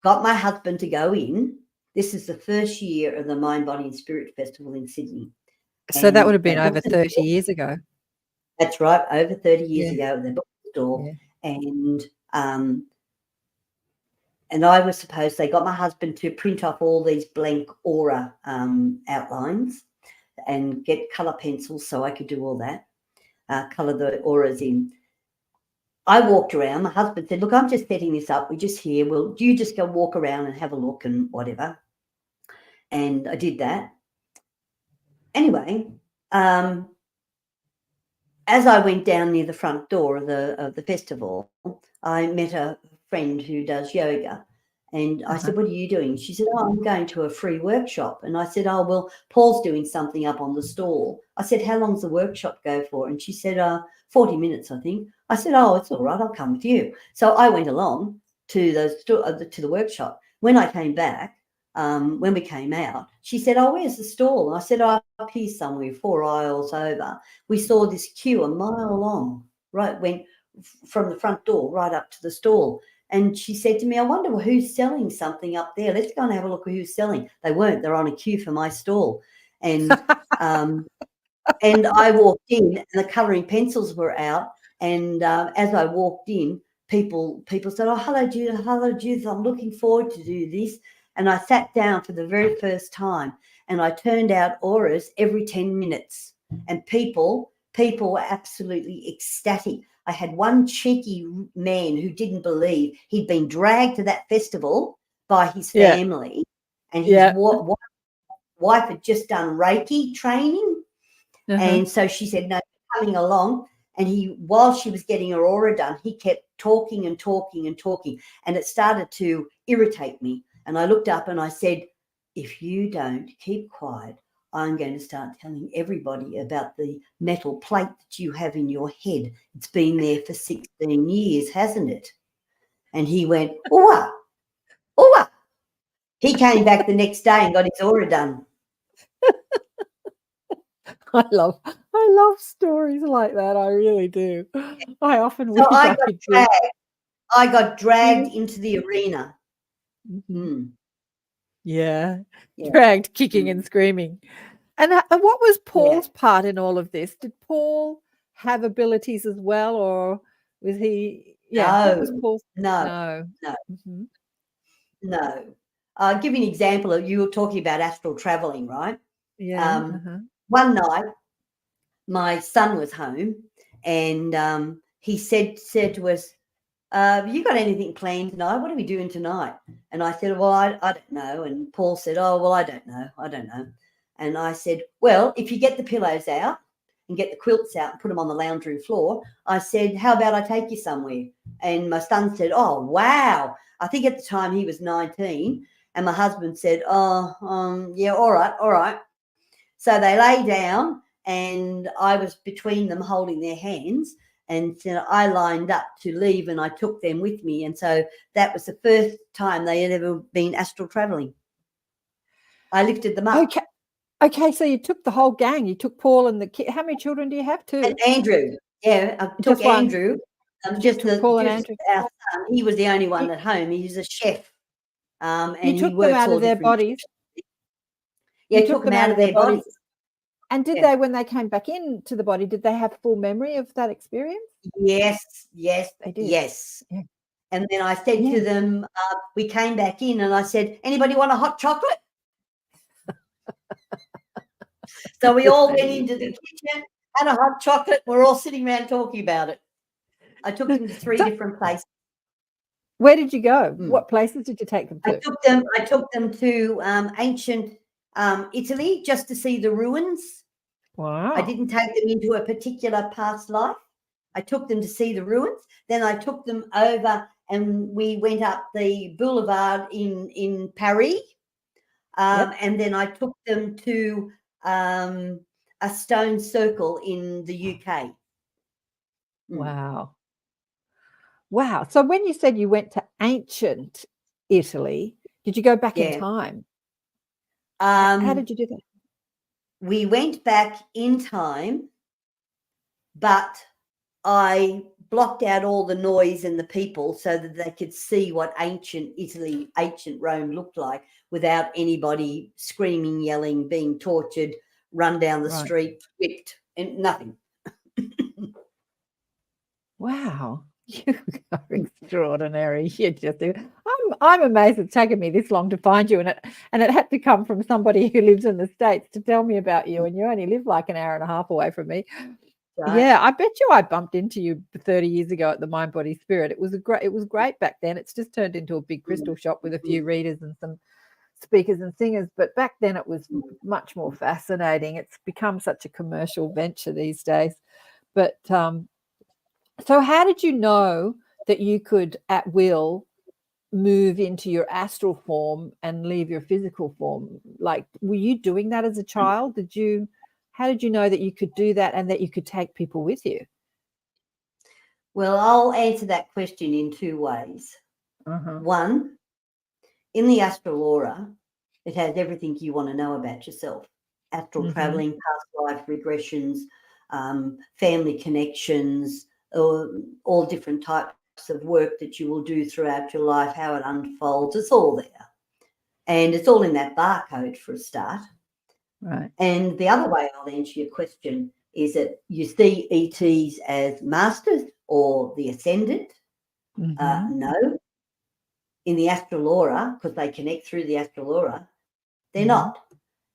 got my husband to go in. This is the first year of the Mind, Body and Spirit Festival in Sydney. So that And would have been they over booked the 30 stall. years ago. That's right, over 30 years Yeah. ago, they booked the stall. Yeah. And I was supposed, they got my husband to print off all these blank aura outlines and get colour pencils so I could do all that, colour the auras in. I walked around. My husband said, look, I'm just setting this up. We're just here. Well, you just go walk around and have a look and whatever. And I did that. Anyway, as I went down near the front door of the festival, I met a friend who does yoga. And I said, what are you doing? She said, oh, I'm going to a free workshop. And I said, oh, well, Paul's doing something up on the stall. I said, how long's the workshop go for? And she said, 40 minutes, I think. I said, oh, it's all right. I'll come with you. So I went along to the workshop. When I came back, when we came out, she said, oh, where's the stall? And I said, oh, up here somewhere, 4 aisles over. We saw this queue a mile long, right, went from the front door right up to the stall. And she said to me, I wonder who's selling something up there. Let's go and have a look at who's selling. They weren't. They're on a queue for my stall. And and I walked in and the colouring pencils were out. And as I walked in, people said, oh, hello, Judith. Hello, Judith. I'm looking forward to do this. And I sat down for the very first time and I turned out auras every 10 minutes. And people were absolutely ecstatic. I had one cheeky man who didn't believe he'd been dragged to that festival by his family, and his wife had just done Reiki training. And so she said, no, coming along. And while she was getting her aura done, he kept talking and talking and talking. And it started to irritate me. And I looked up and I said, if you don't keep quiet, I'm going to start telling everybody about the metal plate that you have in your head. It's been there for 16 years, hasn't it? And he went, ooh, ooh. He came back the next day and got his aura done. I love stories like that. I really do. I often wish So I got dragged into the arena. Yeah. Dragged, kicking and screaming. And what was Paul's part in all of this? Did Paul have abilities as well, or was he? Yeah, what was Paul's? No. No. I'll give you an example of, you were talking about astral traveling, right? Yeah. One night, my son was home, and he said to us, you got anything planned tonight? What are we doing tonight? And I said, well, I don't know. And Paul said, oh, well, I don't know. And I said, well, if you get the pillows out and get the quilts out and put them on the lounge room floor, I said, how about I take you somewhere? And my son said, oh, wow. I think at the time he was 19. And my husband said, yeah, all right. So they lay down and I was between them holding their hands. And so I lined up to leave and I took them with me. And so that was the first time they had ever been astral traveling. I lifted them up. Okay, so you took the whole gang. You took Paul and the kid. How many children do you have? 2? And Andrew. Yeah, I took Andrew. Just Paul and Andrew. Our son. He was the only one at home. He was a chef. And you took them out of their bodies. Yeah, took them out of their bodies. And did they, when they came back into the body, did they have full memory of that experience? Yes, they did. Yes. Yeah. And then I said to them, we came back in and I said, anybody want a hot chocolate? So we all went into the kitchen, had a hot chocolate. We're all sitting around talking about it. I took them to 3 different places. Where did you go? What places did you take them to? I took them to ancient Italy just to see the ruins. Wow. I didn't take them into a particular past life. I took them to see the ruins. Then I took them over and we went up the boulevard in Paris, and then I took them to a stone circle in the UK. Wow. Wow. So when you said you went to ancient Italy, did you go back in time? How did you do that? We went back in time, but I blocked out all the noise and the people so that they could see what ancient Italy, ancient Rome looked like without anybody screaming, yelling, being tortured, run down the street, whipped, and nothing. Wow. You are extraordinary. You just I'm amazed it's taken me this long to find you, and it had to come from somebody who lives in the States to tell me about you, and you only live like an hour and a half away from me. Right. Yeah, I bet you I bumped into you 30 years ago at the Mind Body Spirit. It was great back then. It's just turned into a big crystal shop with a few readers and some speakers and singers, but back then it was much more fascinating. It's become such a commercial venture these days. But so how did you know that you could at will move into your astral form and leave your physical form? Like, were you doing that as a child? How did you know that you could do that and that you could take people with you? Well, I'll answer that question in two ways. One, in the astral aura, it has everything you want to know about yourself. Astral traveling, past life regressions, family connections, all different types of work that you will do throughout your life, how it unfolds. It's all there. And it's all in that barcode for a start. Right. And the other way I'll answer your question is that you see ETs as masters or the ascendant. No. In the astral aura, because they connect through the astral aura, they're not.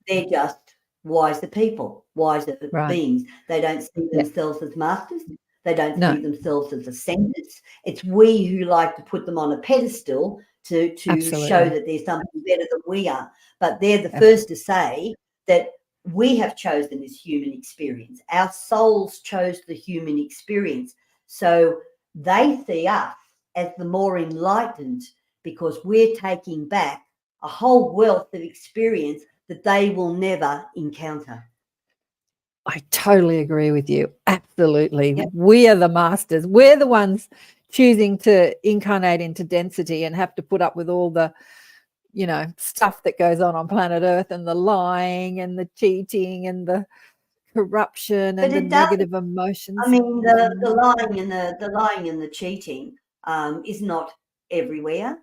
They're just wiser people, wiser beings. They don't see themselves as masters. They don't see themselves as ascendants. It's we who like to put them on a pedestal to show that there's something better than we are. But they're the first to say that we have chosen this human experience. Our souls chose the human experience. So they see us as the more enlightened because we're taking back a whole wealth of experience that they will never encounter. I totally agree with you. Absolutely. Yep. We are the masters. We're the ones choosing to incarnate into density and have to put up with all the, stuff that goes on planet Earth, and the lying and the cheating and the corruption and the negative emotions. I mean, the lying and the cheating is not everywhere.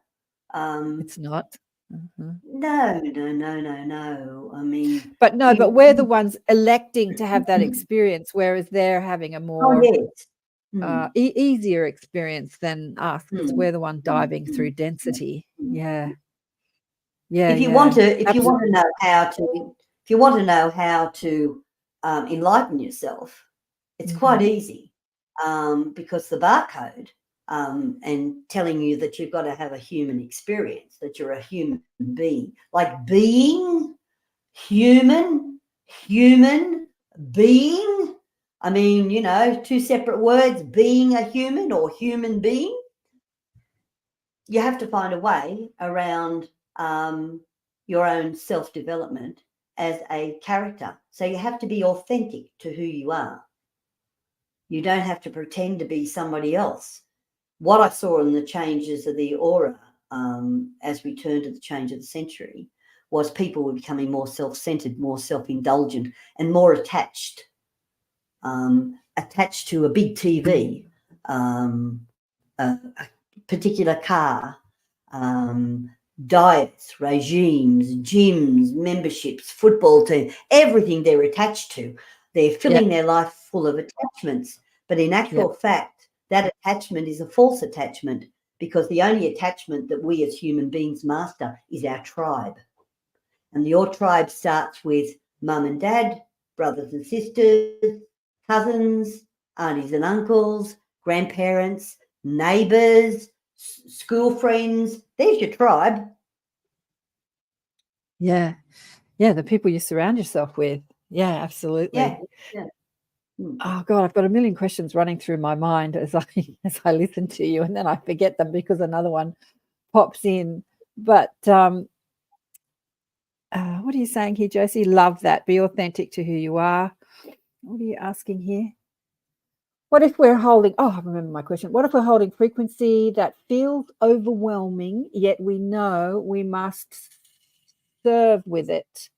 It's not. No. I mean, but we're the ones electing to have that experience, whereas they're having a more easier experience than us, because we're the one diving through density. Yeah. If you want to know how to enlighten yourself, it's quite easy because the barcode and telling you that you've got to have a human experience, that you're a human being, like being human being. I mean, two separate words, being a human or human being. You have to find a way around your own self-development as a character. So you have to be authentic to who you are. You don't have to pretend to be somebody else. What I saw in the changes of the aura as we turned to the change of the century was people were becoming more self-centered, more self-indulgent, and more attached to a big TV, a particular car, diets, regimes, gyms, memberships, football team, everything they're attached to. They're filling their life full of attachments. But in actual fact, that attachment is a false attachment, because the only attachment that we as human beings master is our tribe. And your tribe starts with mum and dad, brothers and sisters, cousins, aunties and uncles, grandparents, neighbours, school friends. There's your tribe. Yeah, the people you surround yourself with. Yeah, absolutely. Yeah. Oh God, I've got a million questions running through my mind as I listen to you, and then I forget them because another one pops in. But what are you saying here, Josie? Love that. Be authentic to who you are. What are you asking here? What if we're holding, I remember my question. What if we're holding frequency that feels overwhelming, yet we know we must serve with it?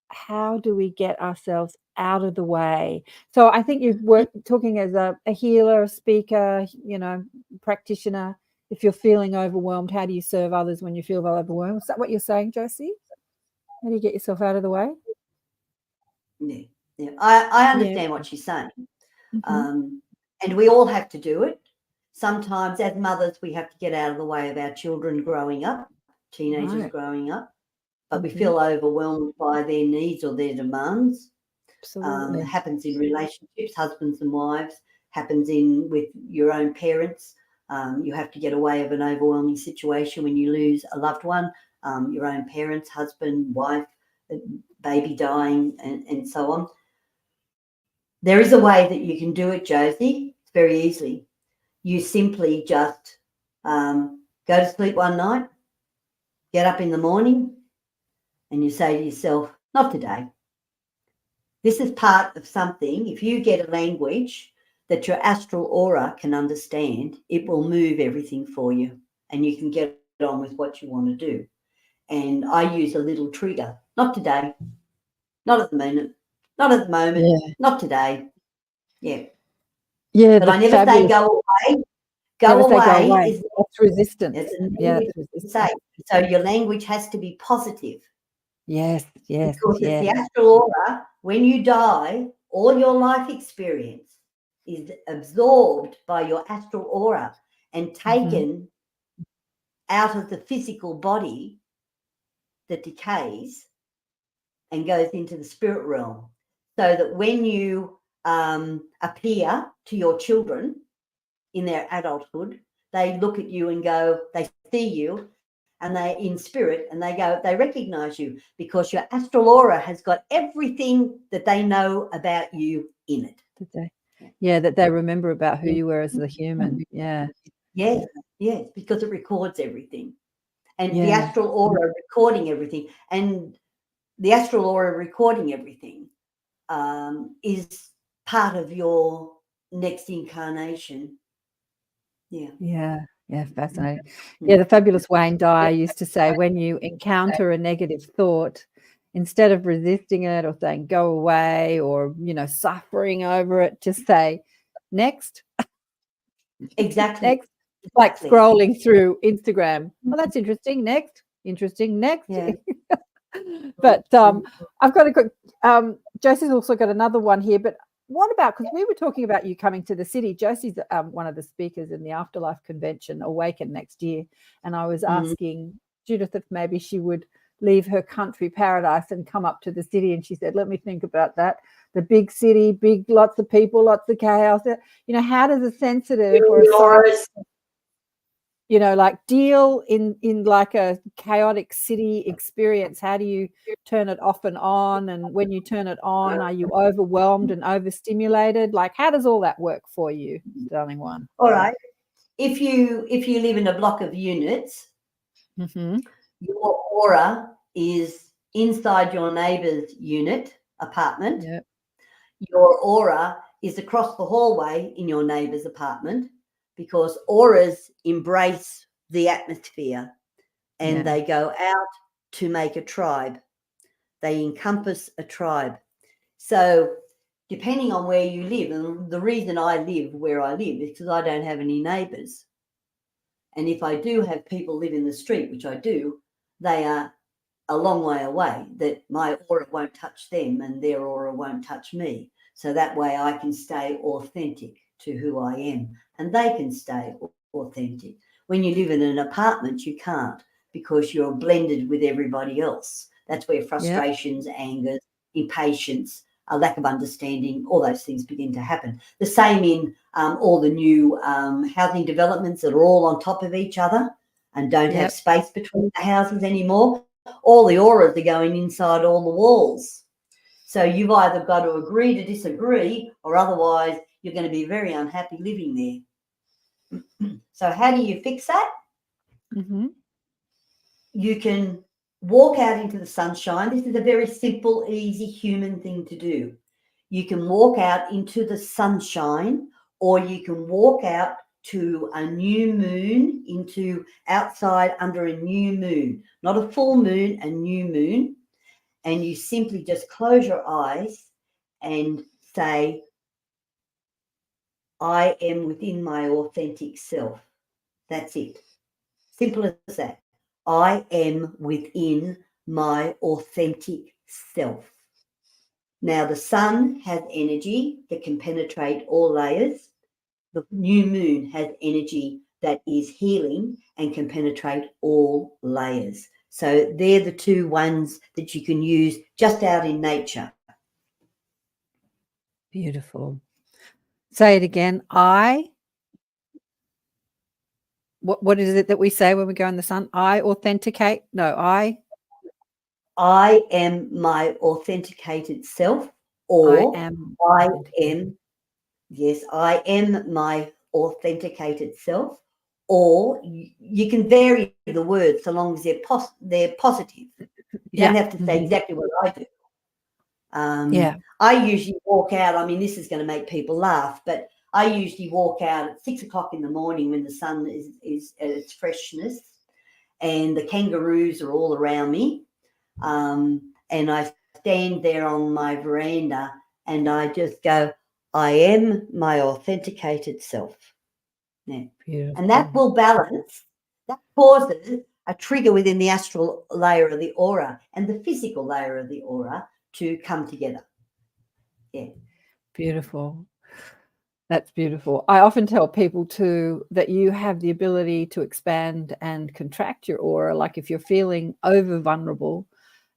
How do we get ourselves out of the way? So I think you've worked talking as a healer, a speaker, practitioner. If you're feeling overwhelmed, how do you serve others when you feel overwhelmed? Is that what you're saying, Josie? How do you get yourself out of the way? Yeah. I understand what she's saying. And we all have to do it. Sometimes as mothers, we have to get out of the way of our children growing up, teenagers growing up. But we feel overwhelmed by their needs or their demands. Absolutely. Happens in relationships, husbands and wives, happens with your own parents. You have to get away of an overwhelming situation when you lose a loved one, your own parents, husband, wife, baby dying, and so on. There is a way that you can do it, Josie. It's very easily. You simply just go to sleep one night, get up in the morning, and you say to yourself, not today. This is part of something. If you get a language that your astral aura can understand, it will move everything for you and you can get on with what you want to do. And I use a little trigger. Not today. Not at the moment. Not at the moment. Yeah. Not today. Yeah. Yeah. But I never say go away. Go away is that's resistance. That's resistance. So your language has to be positive. Yes. Because it's the astral aura. When you die, all your life experience is absorbed by your astral aura and taken out of the physical body that decays and goes into the spirit realm. So that when you appear to your children in their adulthood, they look at you and go, they see you, and they in spirit, and they recognize you because your astral aura has got everything that they know about you in it. That they remember about who you were as a human. Yeah. Yes, because it records everything. And the astral aura recording everything. And the astral aura recording everything is part of your next incarnation. Yeah, fascinating. Yeah, the fabulous Wayne Dyer used to say, when you encounter a negative thought, instead of resisting it or saying go away or suffering over it, just say next. Exactly. Next. Like scrolling through Instagram. Well, that's interesting. Next. Interesting. Next. Yeah. But I've got a quick Josie's also got another one here, but what about, because we were talking about you coming to the city. Josie's one of the speakers in the Afterlife Convention, Awaken, next year. And I was asking Judith if maybe she would leave her country paradise and come up to the city. And she said, let me think about that. The big city, lots of people, lots of chaos. How does a sensitive or like deal in like a chaotic city experience? How do you turn it off and on? And when you turn it on, are you overwhelmed and overstimulated? Like, how does all that work for you, darling one? All right. If you live in a block of units, your aura is inside your neighbour's unit, apartment. Yep. Your aura is across the hallway in your neighbour's apartment, because auras embrace the atmosphere and they go out to make a tribe. They encompass a tribe. So depending on where you live, and the reason I live where I live is because I don't have any neighbours. And if I do have people live in the street, which I do, they are a long way away, that my aura won't touch them and their aura won't touch me. So that way I can stay authentic to who I am, and they can stay authentic. When you live in an apartment, you can't, because you're blended with everybody else. That's where frustrations, anger, impatience, a lack of understanding, all those things begin to happen. The same in all the new housing developments that are all on top of each other and don't have space between the houses anymore. All the auras are going inside all the walls. So you've either got to agree to disagree, or otherwise you're going to be very unhappy living there. So how do you fix that? Mm-hmm. You can walk out into the sunshine. This is a very simple, easy human thing to do. You can walk out into the sunshine, or you can walk out to a new moon, into outside under a new moon, not a full moon, a new moon. And you simply just close your eyes and say, I am within my authentic self. That's it. Simple as that. I am within my authentic self. Now, the sun has energy that can penetrate all layers. The new moon has energy that is healing and can penetrate all layers. So they're the two ones that you can use just out in nature. Beautiful. Say it again. What is it that we say when we go in the sun? I authenticate. No, I am my authenticated self, or I am my authenticated self, or you can vary the words so long as they're positive. You don't have to say exactly what I do. I usually walk out. I mean, this is going to make people laugh, but I usually walk out at 6 o'clock in the morning when the sun is at its freshness, and the kangaroos are all around me. And I stand there on my veranda and I just go, I am my authenticated self. Yeah. And that will balance, that causes a trigger within the astral layer of the aura and the physical layer of the aura to come together. Yeah. Beautiful. That's beautiful. I often tell people too that you have the ability to expand and contract your aura. Like if you're feeling over vulnerable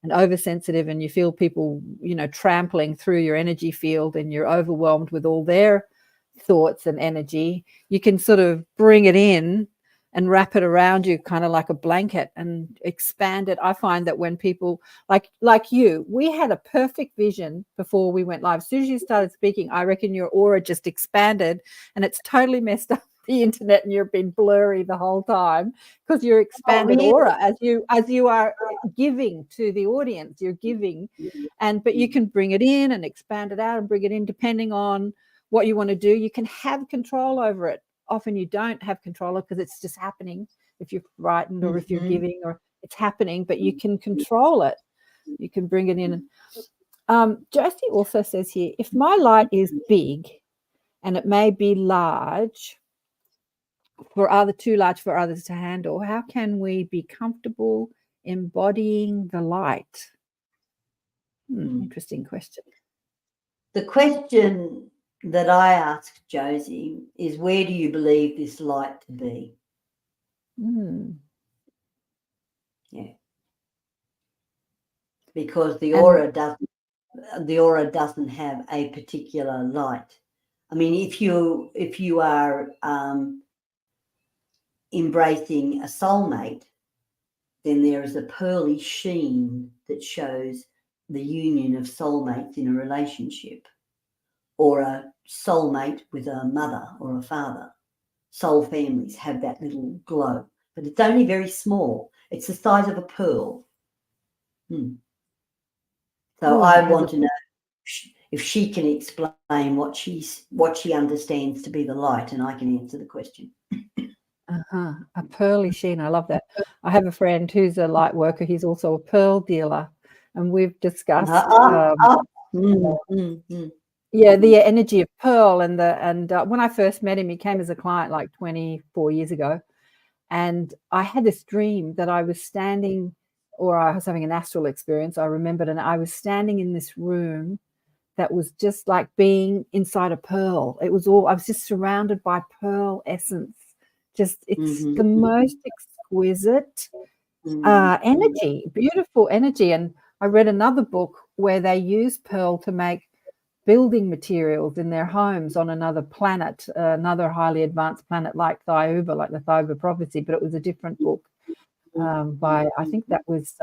and oversensitive and you feel people, trampling through your energy field and you're overwhelmed with all their thoughts and energy, you can sort of bring it in and wrap it around you kind of like a blanket and expand it. I find that when people like you, we had a perfect vision before we went live. As soon as you started speaking, I reckon your aura just expanded, and it's totally messed up the internet and you've been blurry the whole time because your expanded aura as you are giving to the audience, you're giving, but you can bring it in and expand it out and bring it in depending on what you want to do. You can have control over it. Often you don't have control because it's just happening. If you're frightened or if you're giving, or it's happening, but you can control it. You can bring it in. Josie also says here, if my light is big and it may be large too large for others to handle, how can we be comfortable embodying the light? Interesting question. The question that I asked Josie is, where do you believe this light to be? Yeah. Because the aura doesn't have a particular light. I mean, if you are embracing a soulmate, then there is a pearly sheen that shows the union of soulmates in a relationship, or a soulmate with a mother or a father. Soul families have that little glow, but it's only very small. It's the size of a pearl. So I want to know if she can explain what she understands to be the light, and I can answer the question. A pearly sheen. I love that. I have a friend who's a light worker. He's also a pearl dealer, and we've discussed the energy of pearl and when I first met him, he came as a client like 24 years ago, and I had this dream that I was standing, or I was having an astral experience. I remembered, and I was standing in this room that was just like being inside a pearl. I was just surrounded by pearl essence. Just it's the most exquisite energy, beautiful energy. And I read another book where they use pearl to make building materials in their homes on another planet, another highly advanced planet like Thiuba, like the Thiuba prophecy, but it was a different book. by, I think that was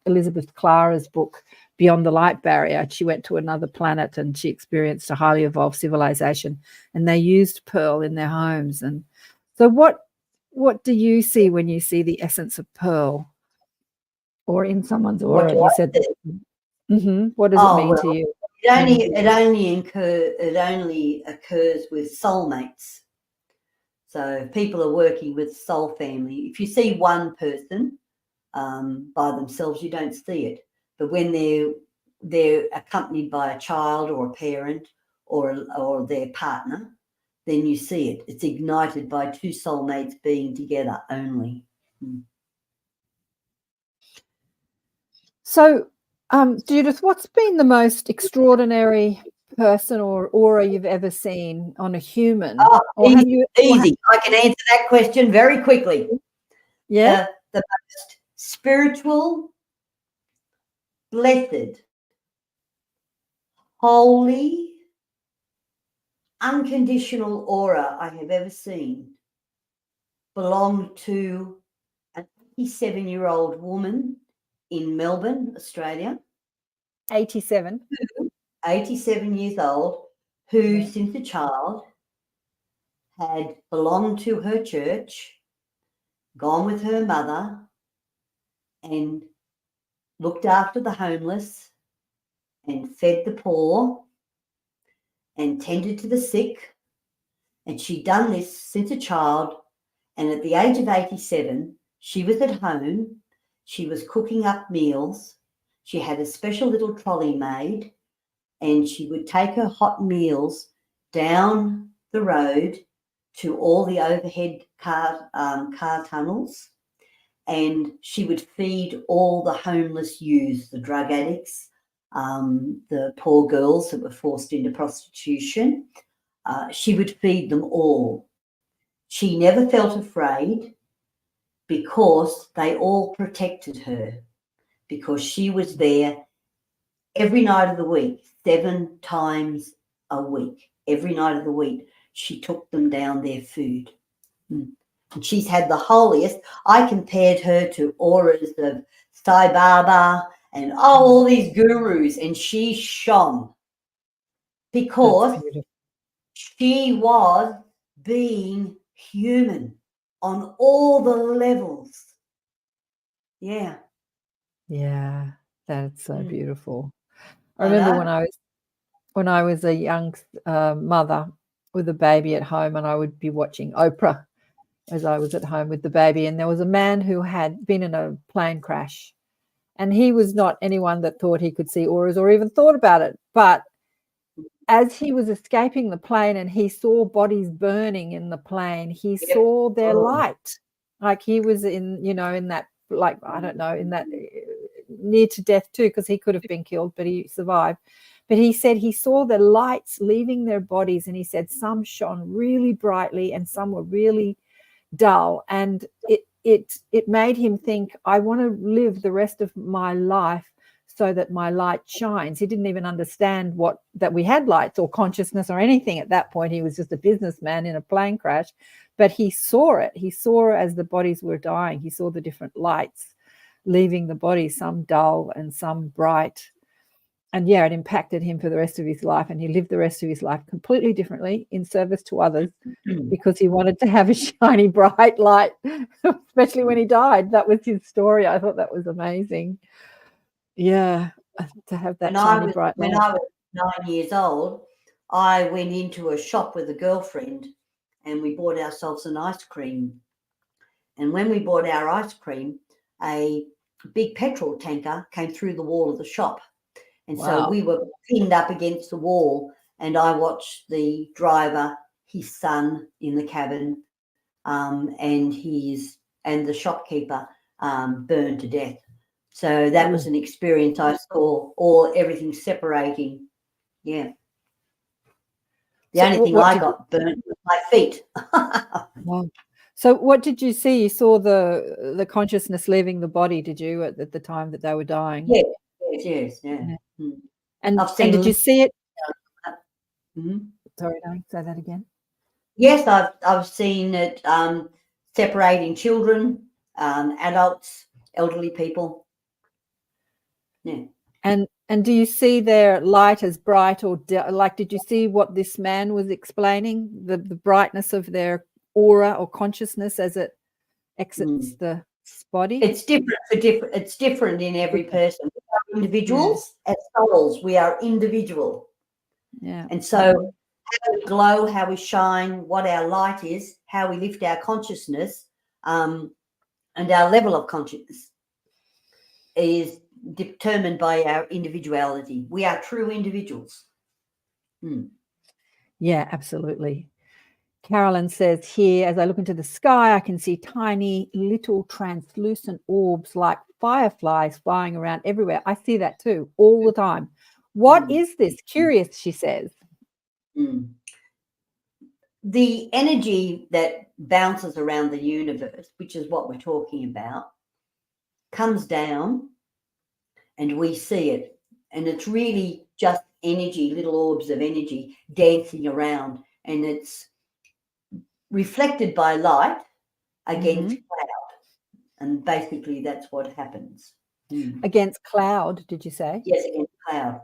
Elizabeth Clara's book, Beyond the Light Barrier. She went to another planet and she experienced a highly evolved civilization, and they used pearl in their homes. And so what do you see when you see the essence of pearl or in someone's aura? You said, what does it mean to you? It only occurs with soulmates. So if people are working with soul family, if you see one person by themselves, you don't see it. But when they're accompanied by a child or a parent or their partner, then you see it. It's ignited by two soulmates being together only. So, Judith, what's been the most extraordinary person or aura you've ever seen on a human? Easy. I can answer that question very quickly. Yeah. The most spiritual, blessed, holy, unconditional aura I have ever seen belonged to an 87-year-old woman in Melbourne, Australia. 87 years old, who since a child had belonged to her church, gone with her mother and looked after the homeless and fed the poor and tended to the sick. And she'd done this since a child. And at the age of 87, she was at home. She was cooking up meals. She had a special little trolley made, and she would take her hot meals down the road to all the overhead car tunnels, and she would feed all the homeless youths, the drug addicts, the poor girls that were forced into prostitution. She would feed them all. She never felt afraid because they all protected her, because she was there every night of the week, 7 times a week. Every night of the week, she took them down their food. And she's had the holiest. I compared her to auras of Sai Baba and all these gurus, and she shone because she was being human on all the levels. Yeah. Yeah, that's so beautiful. I remember when I was a young mother with a baby at home, and I would be watching Oprah as I was at home with the baby, and there was a man who had been in a plane crash, and he was not anyone that thought he could see auras or even thought about it. But as he was escaping the plane and he saw bodies burning in the plane, he saw their light. Like he was in that, like, I don't know, in that near to death too, because he could have been killed, but he survived. But he said he saw the lights leaving their bodies, and he said some shone really brightly and some were really dull. And it made him think, I want to live the rest of my life so that my light shines. He didn't even understand that we had lights or consciousness or anything at that point. He was just a businessman in a plane crash, but he saw it. He saw as the bodies were dying. He saw the different lights leaving the body, some dull and some bright. And yeah, it impacted him for the rest of his life, and he lived the rest of his life completely differently in service to others because he wanted to have a shiny, bright light, especially when he died. That was his story. I thought that was amazing. Yeah, to have that shiny, bright light. When I was 9 years old, I went into a shop with a girlfriend and we bought ourselves an ice cream. And when we bought our ice cream, a big petrol tanker came through the wall of the shop. And so we were pinned up against the wall, and I watched the driver, his son in the cabin, and the shopkeeper burned to death. So that was an experience. I saw everything separating. Yeah. The only thing I got burnt was my feet. Wow. So what did you see? You saw the consciousness leaving the body, did you, at the time that they were dying? Yes. Yeah. And did you see it? Mm-hmm. Sorry, don't say that again. Yes, I've seen it separating children, adults, elderly people. Yeah. And do you see their light as bright or like, did you see what this man was explaining, the brightness of their aura or consciousness as it exits the body? It's different for different. It's different in every person. We are individuals as souls. We are individual. Yeah. And so how we glow, how we shine, what our light is, how we lift our consciousness, and our level of consciousness is determined by our individuality. We are true individuals. Yeah, absolutely. Carolyn says here, as I look into the sky, I can see tiny little translucent orbs like fireflies flying around everywhere. I see that too, all the time. What is this? Curious, she says. The energy that bounces around the universe, which is what we're talking about, comes down and we see it. And it's really just energy, little orbs of energy dancing around. And it's reflected by light against cloud. And basically that's what happens. Against cloud, did you say? Yes, against cloud.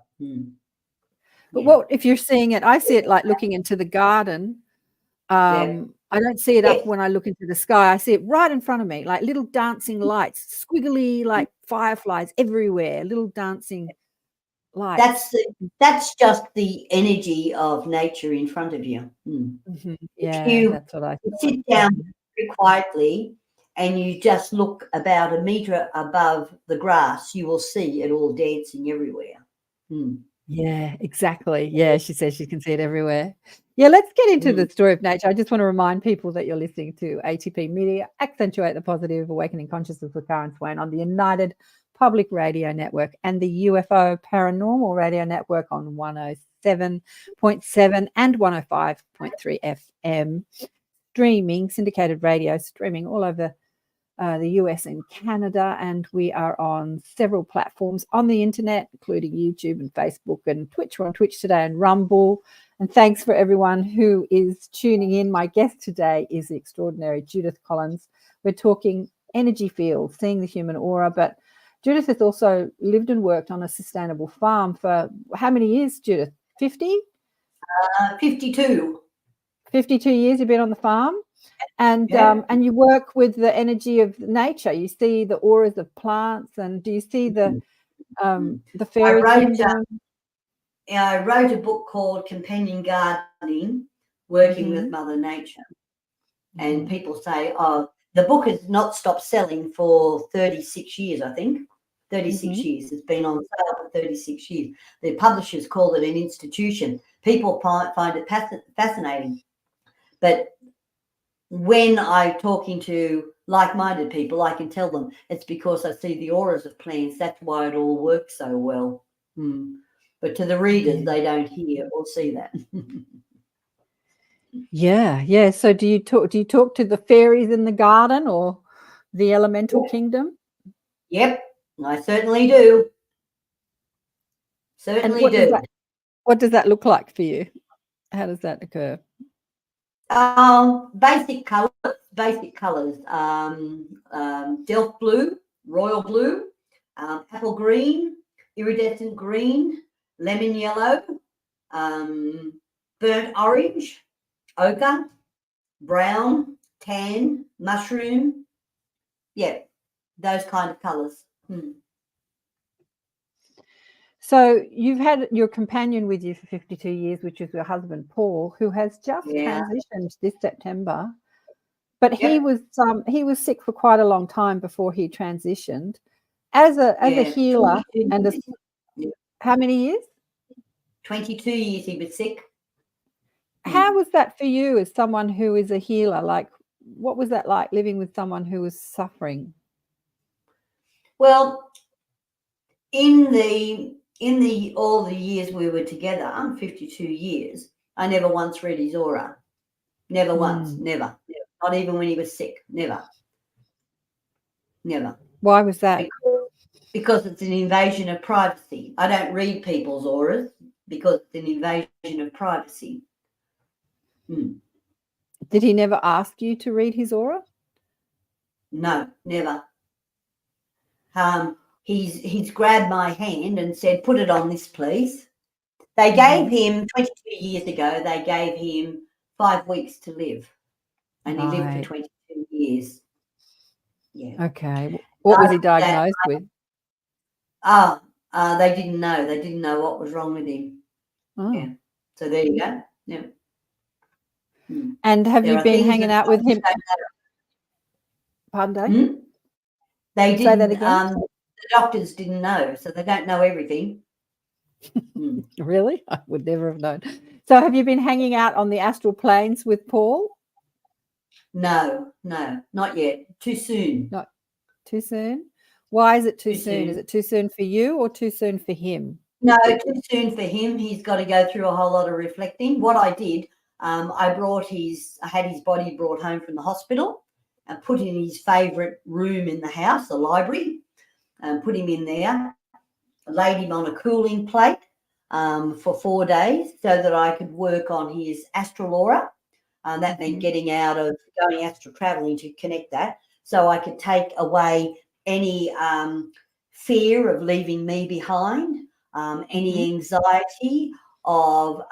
But what if you're seeing it? I see it like looking into the garden. I don't see it up when I look into the sky. I see it right in front of me, like little dancing lights, squiggly like fireflies everywhere, little dancing lights. That's just the energy of nature in front of you. Yeah, that's what I sit down very quietly and you just look about a meter above the grass, you will see it all dancing everywhere. Yeah, exactly. Yeah, she says she can see it everywhere. Yeah, let's get into the story of nature. I just want to remind people that you're listening to ATP Media, Accentuate the Positive, Awakening Consciousness with Karen Swain on the United Public Radio Network and the UFO Paranormal Radio Network on 107.7 and 105.3 FM. Streaming, syndicated radio, streaming all over the US and Canada, and we are on several platforms on the internet, including YouTube and Facebook and Twitch. We're on Twitch today and Rumble. And thanks for everyone who is tuning in. My guest today is the extraordinary Judith Collins. We're talking energy fields, seeing the human aura, but Judith has also lived and worked on a sustainable farm for how many years, Judith? 50? 52. 52 years you've been on the farm? And you work with the energy of nature. You see the auras of plants, and do you see the fairy kingdom? I wrote a book called Companion Gardening, Working with Mother Nature. And people say, oh, the book has not stopped selling for 36 years, I think. 36 years. It's been on sale for 36 years. The publishers call it an institution. People find it fascinating. But when I'm talking to like-minded people, I can tell them it's because I see the auras of plants. That's why it all works so well. But to the readers, they don't hear or see that. Yeah. So do you talk to the fairies in the garden or the elemental kingdom? Yep, I certainly do. What does that look like for you? How does that occur? Basic colours. Delft blue, royal blue, apple green, iridescent green, lemon yellow, burnt orange, ochre, brown, tan, mushroom. Yeah, those kind of colours. So you've had your companion with you for 52 years, which is your husband, Paul, who has just transitioned this September. But he was sick for quite a long time before he transitioned. As a healer, and how many years? 22 years he was sick. How was that for you as someone who is a healer? Like, what was that like, living with someone who was suffering? Well, in all the years we were together, 52 years, I never once read his aura. Never once, never. Not even when he was sick, never. Why was that? Because it's an invasion of privacy. I don't read people's auras because it's an invasion of privacy. Did he never ask you to read his aura? No, never. He's grabbed my hand and said, "Put it on this, please." They gave him 22 years ago. They gave him 5 weeks to live, and he lived for Right. 22 years. Yeah. Okay. What was he After that, diagnosed with? They didn't know. They didn't know what was wrong with him. Oh. Yeah. So there you go. Yeah. And have There you are been things hanging that out with him? doctors don't know. Pardon, Dave? They Say that didn't. again? The doctors didn't know, so they don't know everything. Really? I would never have known. So have you been hanging out on the astral planes with Paul? No, not yet. Too soon. Not too soon? Why is it too Too soon? Is soon. it too soon for you or too soon for him? No, too soon for him. He's got to go through a whole lot of reflecting. What I did, I had his body brought home from the hospital and put in his favourite room in the house, the library, and put him in there. Laid him on a cooling plate for 4 days so that I could work on his astral aura. That meant going astral traveling to connect that, so I could take away any fear of leaving me behind, any anxiety of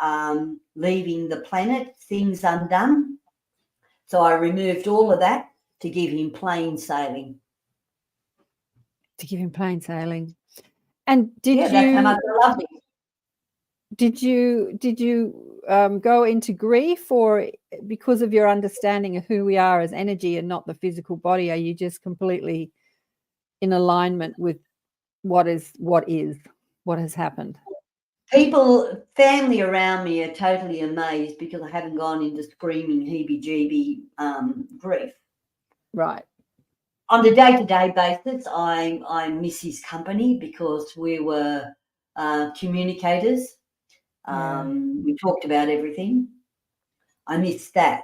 leaving the planet, things undone. So I removed all of that to give him plain sailing. To give him plain sailing. And That's how much I love him. Did you go into grief, or because of your understanding of who we are as energy and not the physical body, are you just completely in alignment with what has happened? Family around me are totally amazed because I haven't gone into screaming heebie-jeebie grief. Right. On a day-to-day basis, I miss his company because we were communicators. We talked about everything. I miss that.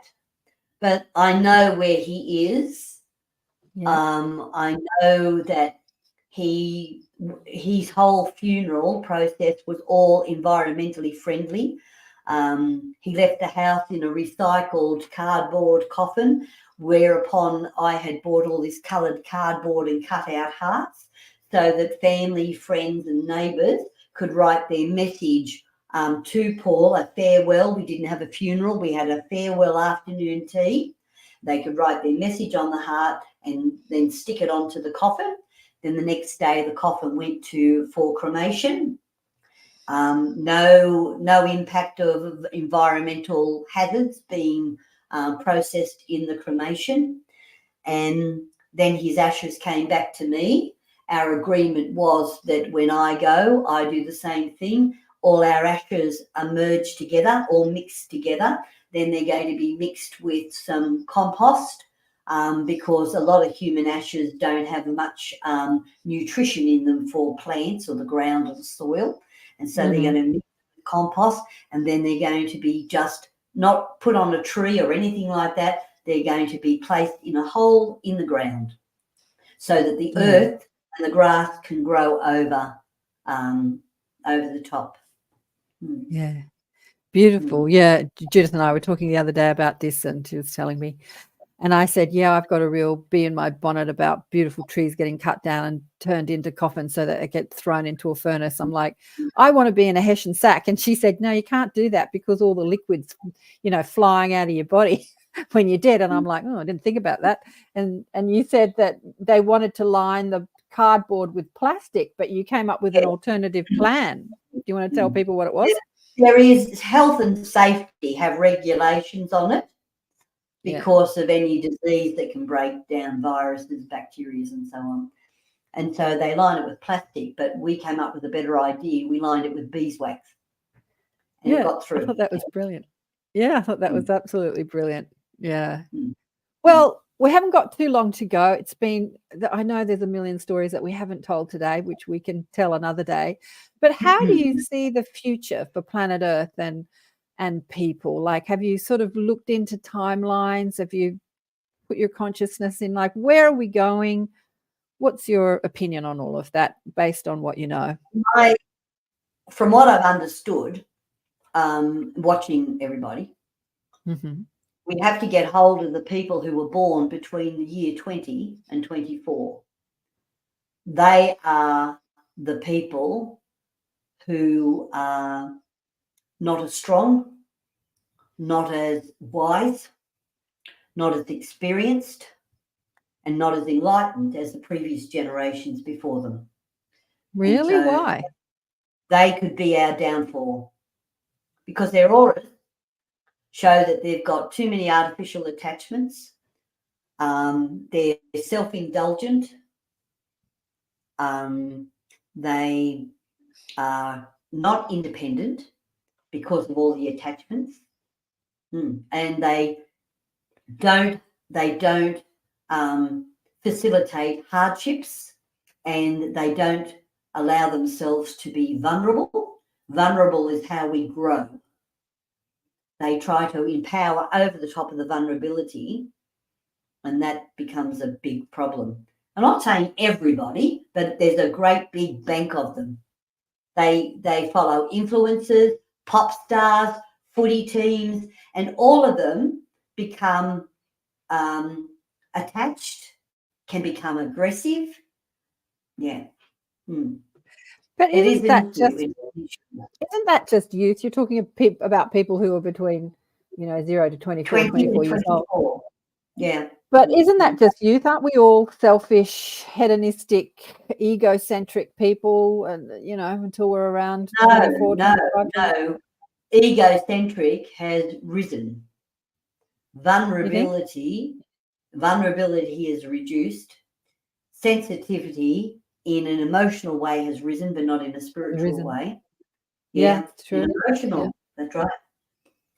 But I know where he is. Yeah. I know that his whole funeral process was all environmentally friendly. He left the house in a recycled cardboard coffin, whereupon I had bought all this coloured cardboard and cut out hearts so that family, friends and neighbours could write their message to Paul, a farewell. We didn't have a funeral. We had a farewell afternoon tea. They could write their message on the heart and then stick it onto the coffin. Then the next day, the coffin went for cremation. No impact of environmental hazards being processed in the cremation. And then his ashes came back to me. Our agreement was that when I go, I do the same thing. All our ashes are merged together, all mixed together. Then they're going to be mixed with some compost because a lot of human ashes don't have much nutrition in them for plants or the ground or the soil. And so they're going to mix with compost, and then they're going to be just not put on a tree or anything like that. They're going to be placed in a hole in the ground so that the earth and the grass can grow over the top. Yeah. Beautiful. Yeah. Judith and I were talking the other day about this, and she was telling me, and I said, yeah, I've got a real bee in my bonnet about beautiful trees getting cut down and turned into coffins so that it gets thrown into a furnace. I'm like, I want to be in a Hessian sack. And she said, no, you can't do that because all the liquids, flying out of your body when you're dead. And I'm like, oh, I didn't think about that. And you said that they wanted to line the cardboard with plastic, but you came up with an alternative plan. Do you want to tell people what it was? There is health and safety have regulations on it because of any disease that can break down viruses, bacteria and so on. And so they line it with plastic, but we came up with a better idea. We lined it with beeswax. And it got through. I thought that was brilliant. Yeah, I thought that was absolutely brilliant. Yeah. Well, we haven't got too long to go. I know there's a million stories that we haven't told today, which we can tell another day. But how do you see the future for planet Earth and people? Like, have you sort of looked into timelines? Have you put your consciousness in, like, where are we going? What's your opinion on all of that based on what you know? From what I've understood, watching everybody, We have to get hold of the people who were born between the year 20 and 24. They are the people who are not as strong, not as wise, not as experienced, and not as enlightened as the previous generations before them. Really? So Why? they could be our downfall because their auras show that they've got too many artificial attachments. They're self-indulgent. They are not independent because of all the attachments, and they don't facilitate hardships, and they don't allow themselves to be vulnerable. Vulnerable is how we grow. They try to empower over the top of the vulnerability, and that becomes a big problem. I'm not saying everybody, but there's a great big bank of them. They follow influencers, pop stars, footy teams, and all of them become attached, can become aggressive. Yeah. But isn't that just youth? You're talking about people who are between, 0 to 24, 24 years old. Yeah. But isn't that just youth? Aren't we all selfish, hedonistic, egocentric people? And until we're around 24, 25. No. Egocentric has risen. Vulnerability is reduced. Sensitivity in an emotional way has risen, but not in a spiritual way. Yeah, it's true. Emotional. Yeah. That's right.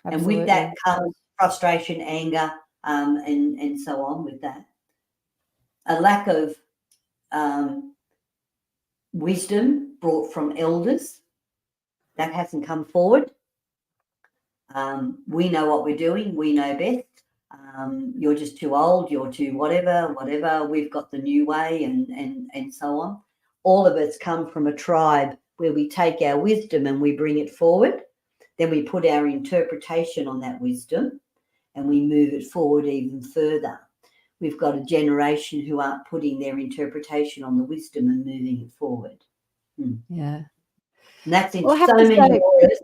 Absolutely. And with that comes frustration, anger, and so on with that. A lack of wisdom brought from elders, that hasn't come forward. We know what we're doing. We know best. You're just too old. You're too whatever. We've got the new way and so on. All of it's come from a tribe where we take our wisdom and we bring it forward. Then we put our interpretation on that wisdom and we move it forward even further. We've got a generation who aren't putting their interpretation on the wisdom and moving it forward. Yeah. And that's in so many areas.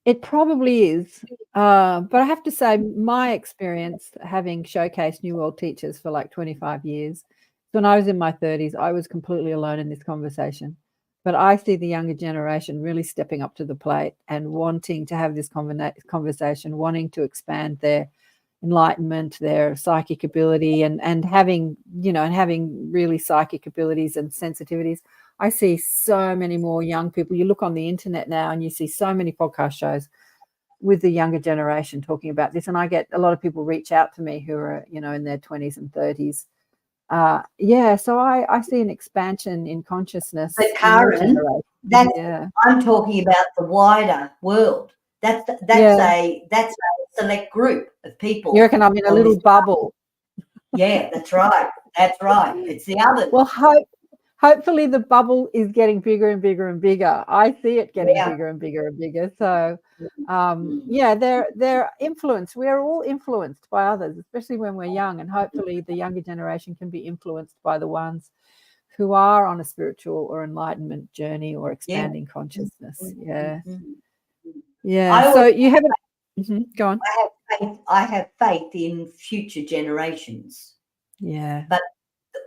It probably is. But I have to say, my experience having showcased New World teachers for like 25 years, when I was in my 30s, I was completely alone in this conversation. But I see the younger generation really stepping up to the plate and wanting to have this conversation, wanting to expand their enlightenment, their psychic ability, and having really psychic abilities and sensitivities. I see so many more young people. You look on the internet now and you see so many podcast shows with the younger generation talking about this. And I get a lot of people reach out to me who are, in their 20s and 30s. So I see an expansion in consciousness. But Karen, I'm talking about the wider world. That's a select group of people. You reckon I'm in a little bubble? Yeah, that's right. That's right. It's the others. Well, hopefully the bubble is getting bigger and bigger and bigger. I see it getting bigger and bigger and bigger. So, they're influenced. We are all influenced by others, especially when we're young. And hopefully the younger generation can be influenced by the ones who are on a spiritual or enlightenment journey or expanding consciousness. Yeah. So you haven't. Go on. I have faith in future generations. Yeah. But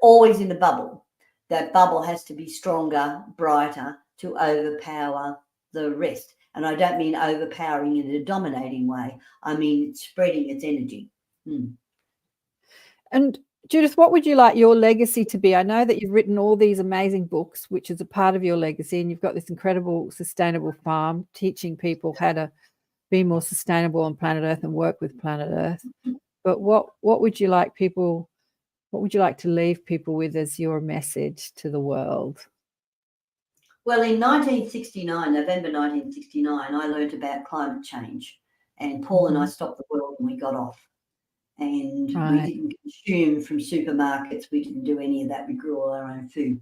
always in the bubble. That bubble has to be stronger, brighter to overpower the rest. And I don't mean overpowering in a dominating way. I mean spreading its energy. And Judith, what would you like your legacy to be? I know that you've written all these amazing books, which is a part of your legacy, and you've got this incredible sustainable farm teaching people how to be more sustainable on planet Earth and work with planet Earth. But what would you like people? What would you like to leave people with as your message to the world? Well, in November 1969, I learned about climate change, and Paul and I stopped the world and we got off. And we didn't consume from supermarkets. We didn't do any of that. We grew all our own food.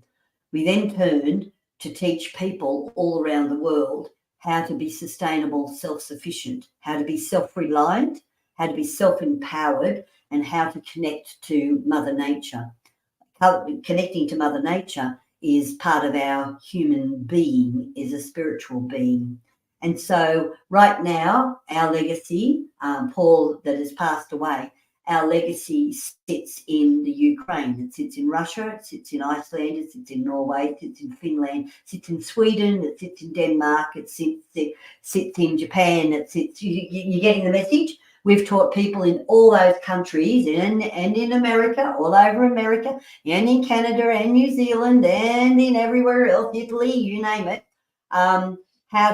We then turned to teach people all around the world how to be sustainable, self-sufficient, how to be self-reliant, how to be self-empowered, and how to connect to Mother Nature. Connecting to Mother Nature is part of our human being, is a spiritual being. And so right now, our legacy, Paul that has passed away, our legacy sits in the Ukraine. It sits in Russia, it sits in Iceland, it sits in Norway, it sits in Finland, it sits in Sweden, it sits in Denmark, it sits in Japan, it sits, you're getting the message? We've taught people in all those countries and in America, all over America, and in Canada and New Zealand and in everywhere else, Italy, you name it, how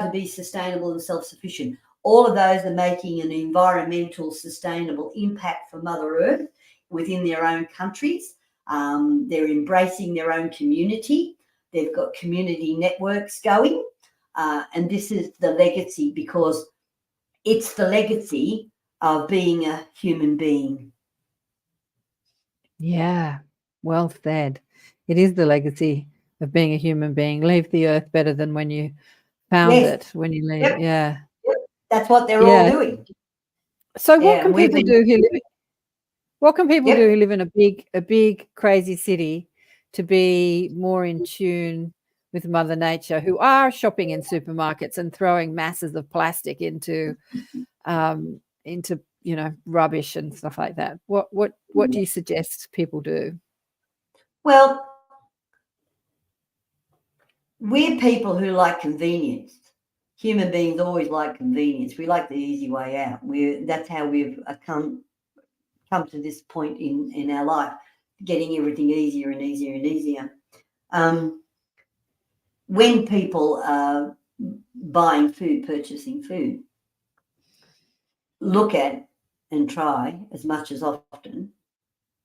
to be sustainable and self-sufficient. All of those are making an environmental sustainable impact for Mother Earth within their own countries. They're embracing their own community. They've got community networks going. And this is the legacy, because it's the legacy of being a human being. Yeah, well said. It is the legacy of being a human being. Leave the earth better than when you found Yes. it, when you leave. Yep. Yeah. Yep. That's what they're all doing. So what Yeah, can we've people been- do who live what can people Yep. do who live in a big crazy city to be more in tune with Mother Nature, who are shopping in supermarkets and throwing masses of plastic into rubbish and stuff like that? What do you suggest people do? Well, we're people who like convenience. Human beings always like convenience. We like the easy way out. That's how we've come to this point in our life, getting everything easier and easier and easier. When people are buying food, purchasing food, look at and try as much as often,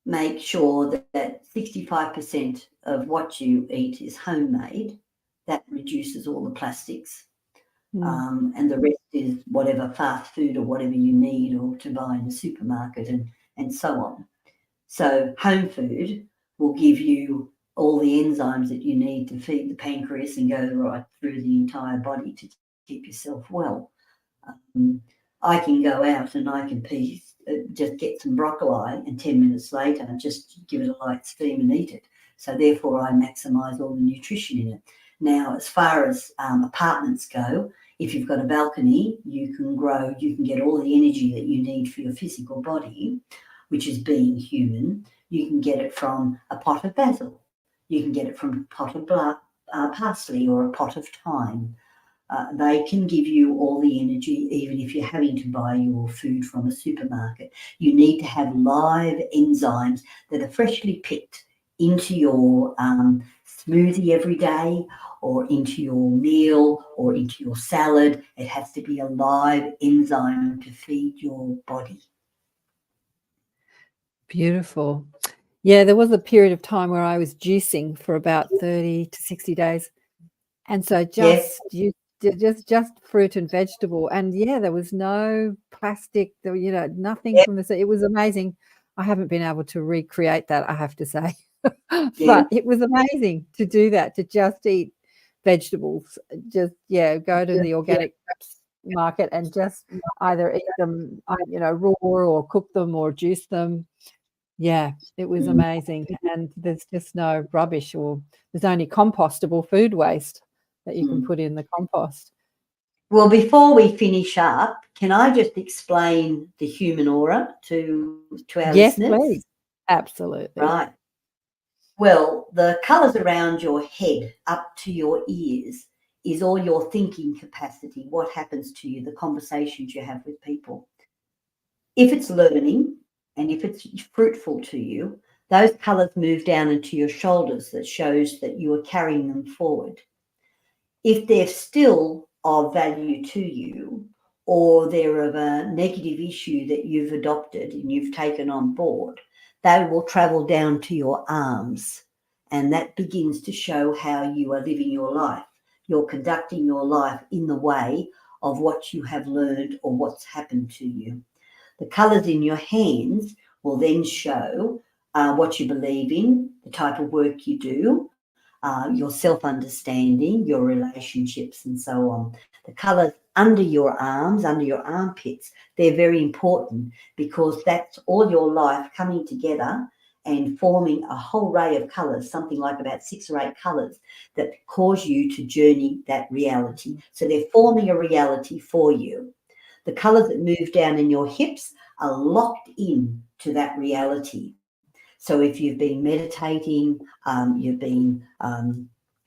make sure that 65% of what you eat is homemade. That reduces all the plastics. And the rest is whatever fast food or whatever you need or to buy in the supermarket and so on. So home food will give you all the enzymes that you need to feed the pancreas and go right through the entire body to keep yourself well. I can go out and I can just get some broccoli and 10 minutes later just give it a light steam and eat it. So therefore I maximise all the nutrition in it. Now, as far as apartments go, if you've got a balcony, you can get all the energy that you need for your physical body, which is being human. You can get it from a pot of basil. You can get it from a pot of parsley or a pot of thyme. They can give you all the energy, even if you're having to buy your food from a supermarket. You need to have live enzymes that are freshly picked into your smoothie every day, or into your meal, or into your salad. It has to be a live enzyme to feed your body. Beautiful. Yeah, there was a period of time where I was juicing for about 30 to 60 days. And so just fruit and vegetable. And yeah, there was no plastic, nothing from the sea. It was amazing. I haven't been able to recreate that, I have to say. But it was amazing to do that, to just eat vegetables, go to the organic market and just either eat them, raw or cook them or juice them. Yeah, it was amazing. And there's just no rubbish, or there's only compostable food waste that you can put in the compost. Well, before we finish up, can I just explain the human aura to our listeners? Yes, please. Absolutely. Right. Well, the colours around your head up to your ears is all your thinking capacity, what happens to you, the conversations you have with people. If it's learning and if it's fruitful to you, those colours move down into your shoulders. That shows that you are carrying them forward. If they're still of value to you, or they're of a negative issue that you've adopted and you've taken on board, they will travel down to your arms, and that begins to show how you are living your life. You're conducting your life in the way of what you have learned or what's happened to you. The colours in your hands will then show what you believe in, the type of work you do, your self-understanding, your relationships, and so on. The colours under your arms, under your armpits. They're very important because that's all your life coming together and forming a whole array of colours, something like about 6 or 8 colours that cause you to journey that reality. So they're forming a reality for you. The colours that move down in your hips are locked in to that reality. So if you've been meditating, you've been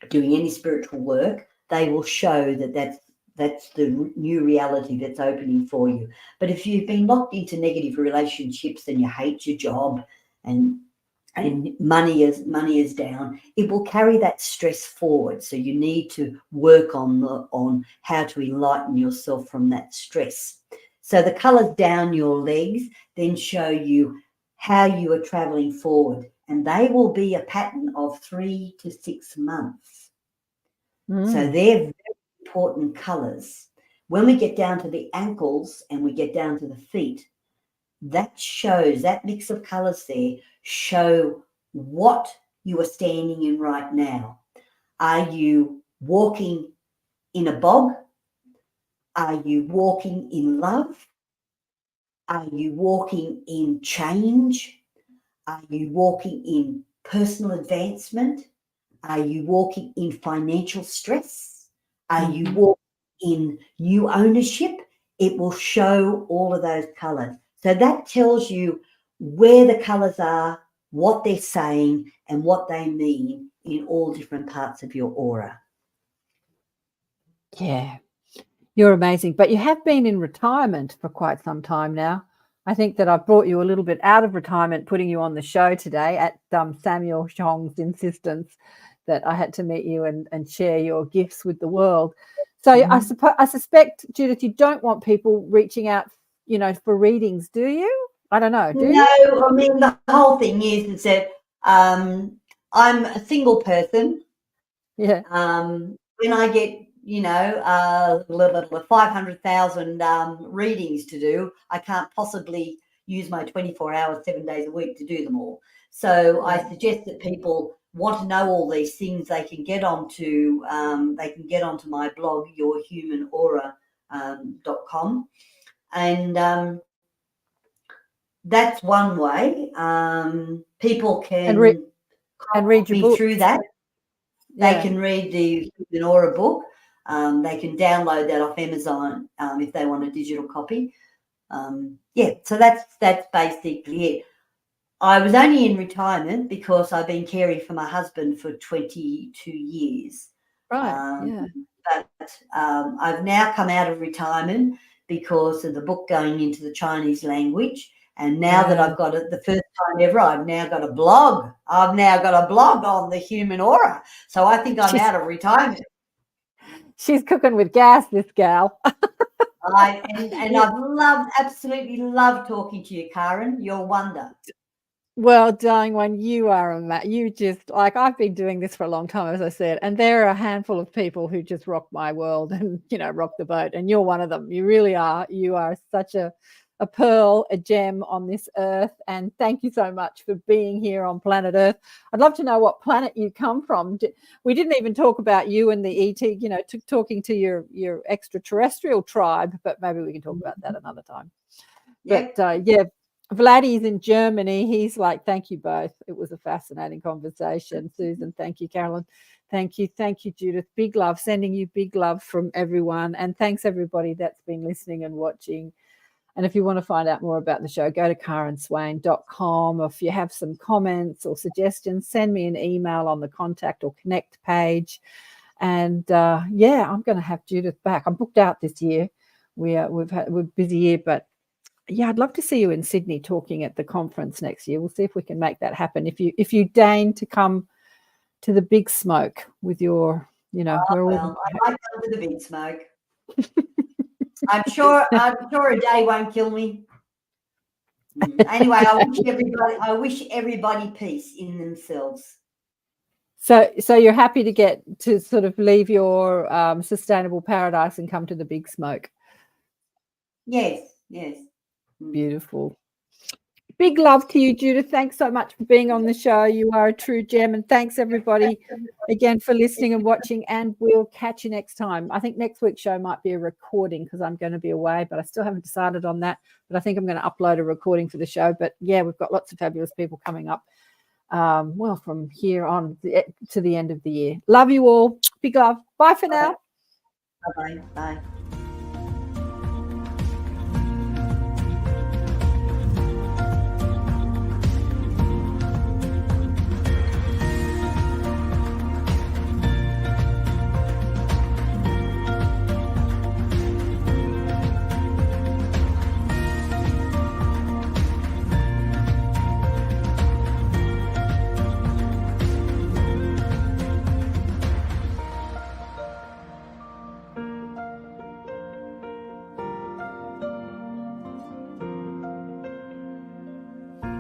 doing any spiritual work, they will show that that's the new reality that's opening for you. But if you've been locked into negative relationships and you hate your job and money is down, it will carry that stress forward. So you need to work on how to enlighten yourself from that stress. So the colours down your legs then show you how you are traveling forward, and they will be a pattern of 3 to 6 months. So they're very important colours. When we get down to the ankles and we get down to the feet, that shows, that mix of colours there show what you are standing in right now. Are you walking in a bog? Are you walking in love? Are you walking in change? Are you walking in personal advancement? Are you walking in financial stress? Are you walking in new ownership? It will show all of those colours. So that tells you where the colours are, what they're saying, and what they mean in all different parts of your aura. Yeah, you're amazing. But you have been in retirement for quite some time now. I think that I've brought you a little bit out of retirement, putting you on the show today at Samuel Chong's insistence that I had to meet you and share your gifts with the world. So I suspect, Judith, you don't want people reaching out, for readings, do you? I don't know. Do you? No, I mean, the whole thing is that I'm a single person. Yeah. When I get 500,000 readings to do, I can't possibly use my 24 hours, 7 days a week to do them all. So I suggest that people want to know all these things, they can get onto my blog, yourhumanaura.com, and that's one way. People can read your book through that. Yeah. They can read the Human Aura book. They can download that off Amazon if they want a digital copy. So that's basically it. I was only in retirement because I've been caring for my husband for 22 years. Right. But I've now come out of retirement because of the book going into the Chinese language. And now that I've got it, the first time ever, I've now got a blog. I've now got a blog on the Human Aura. So I think I'm out of retirement. She's cooking with gas, this gal. I've absolutely loved talking to you, Karen. You're a wonder. Well, darling one, you are you just, I've been doing this for a long time, as I said, and there are a handful of people who just rock my world and, rock the boat, and you're one of them. You really are. You are such a pearl, a gem on this earth, and thank you so much for being here on planet Earth. I'd love to know what planet you come from. We didn't even talk about you and the ET, talking to your extraterrestrial tribe, but maybe we can talk about that another time. Yep. But Vladdy's in Germany. He's like, thank you both. It was a fascinating conversation. Susan, thank you. Carolyn, thank you. Thank you, Judith. Big love, sending you big love from everyone. And thanks everybody that's been listening and watching. And if you want to find out more about the show, go to karenswain.com. Or if you have some comments or suggestions, send me an email on the contact or connect page. And I'm going to have Judith back. I'm booked out this year. We're a busy year, but I'd love to see you in Sydney talking at the conference next year. We'll see if we can make that happen. If you deign to come to the Big Smoke with your, I might come to the Big Smoke. I'm sure a day won't kill me. Anyway, I wish everybody peace in themselves. So you're happy to get to sort of leave your sustainable paradise and come to the Big Smoke? Yes. Beautiful. Big love to you, Judith. Thanks so much for being on the show. You are a true gem. And thanks, everybody, again for listening and watching. And we'll catch you next time. I think next week's show might be a recording because I'm going to be away, but I still haven't decided on that. But I think I'm going to upload a recording for the show. But, yeah, we've got lots of fabulous people coming up, well, from here on to the end of the year. Love you all. Big love. Bye for now. Bye-bye. Bye.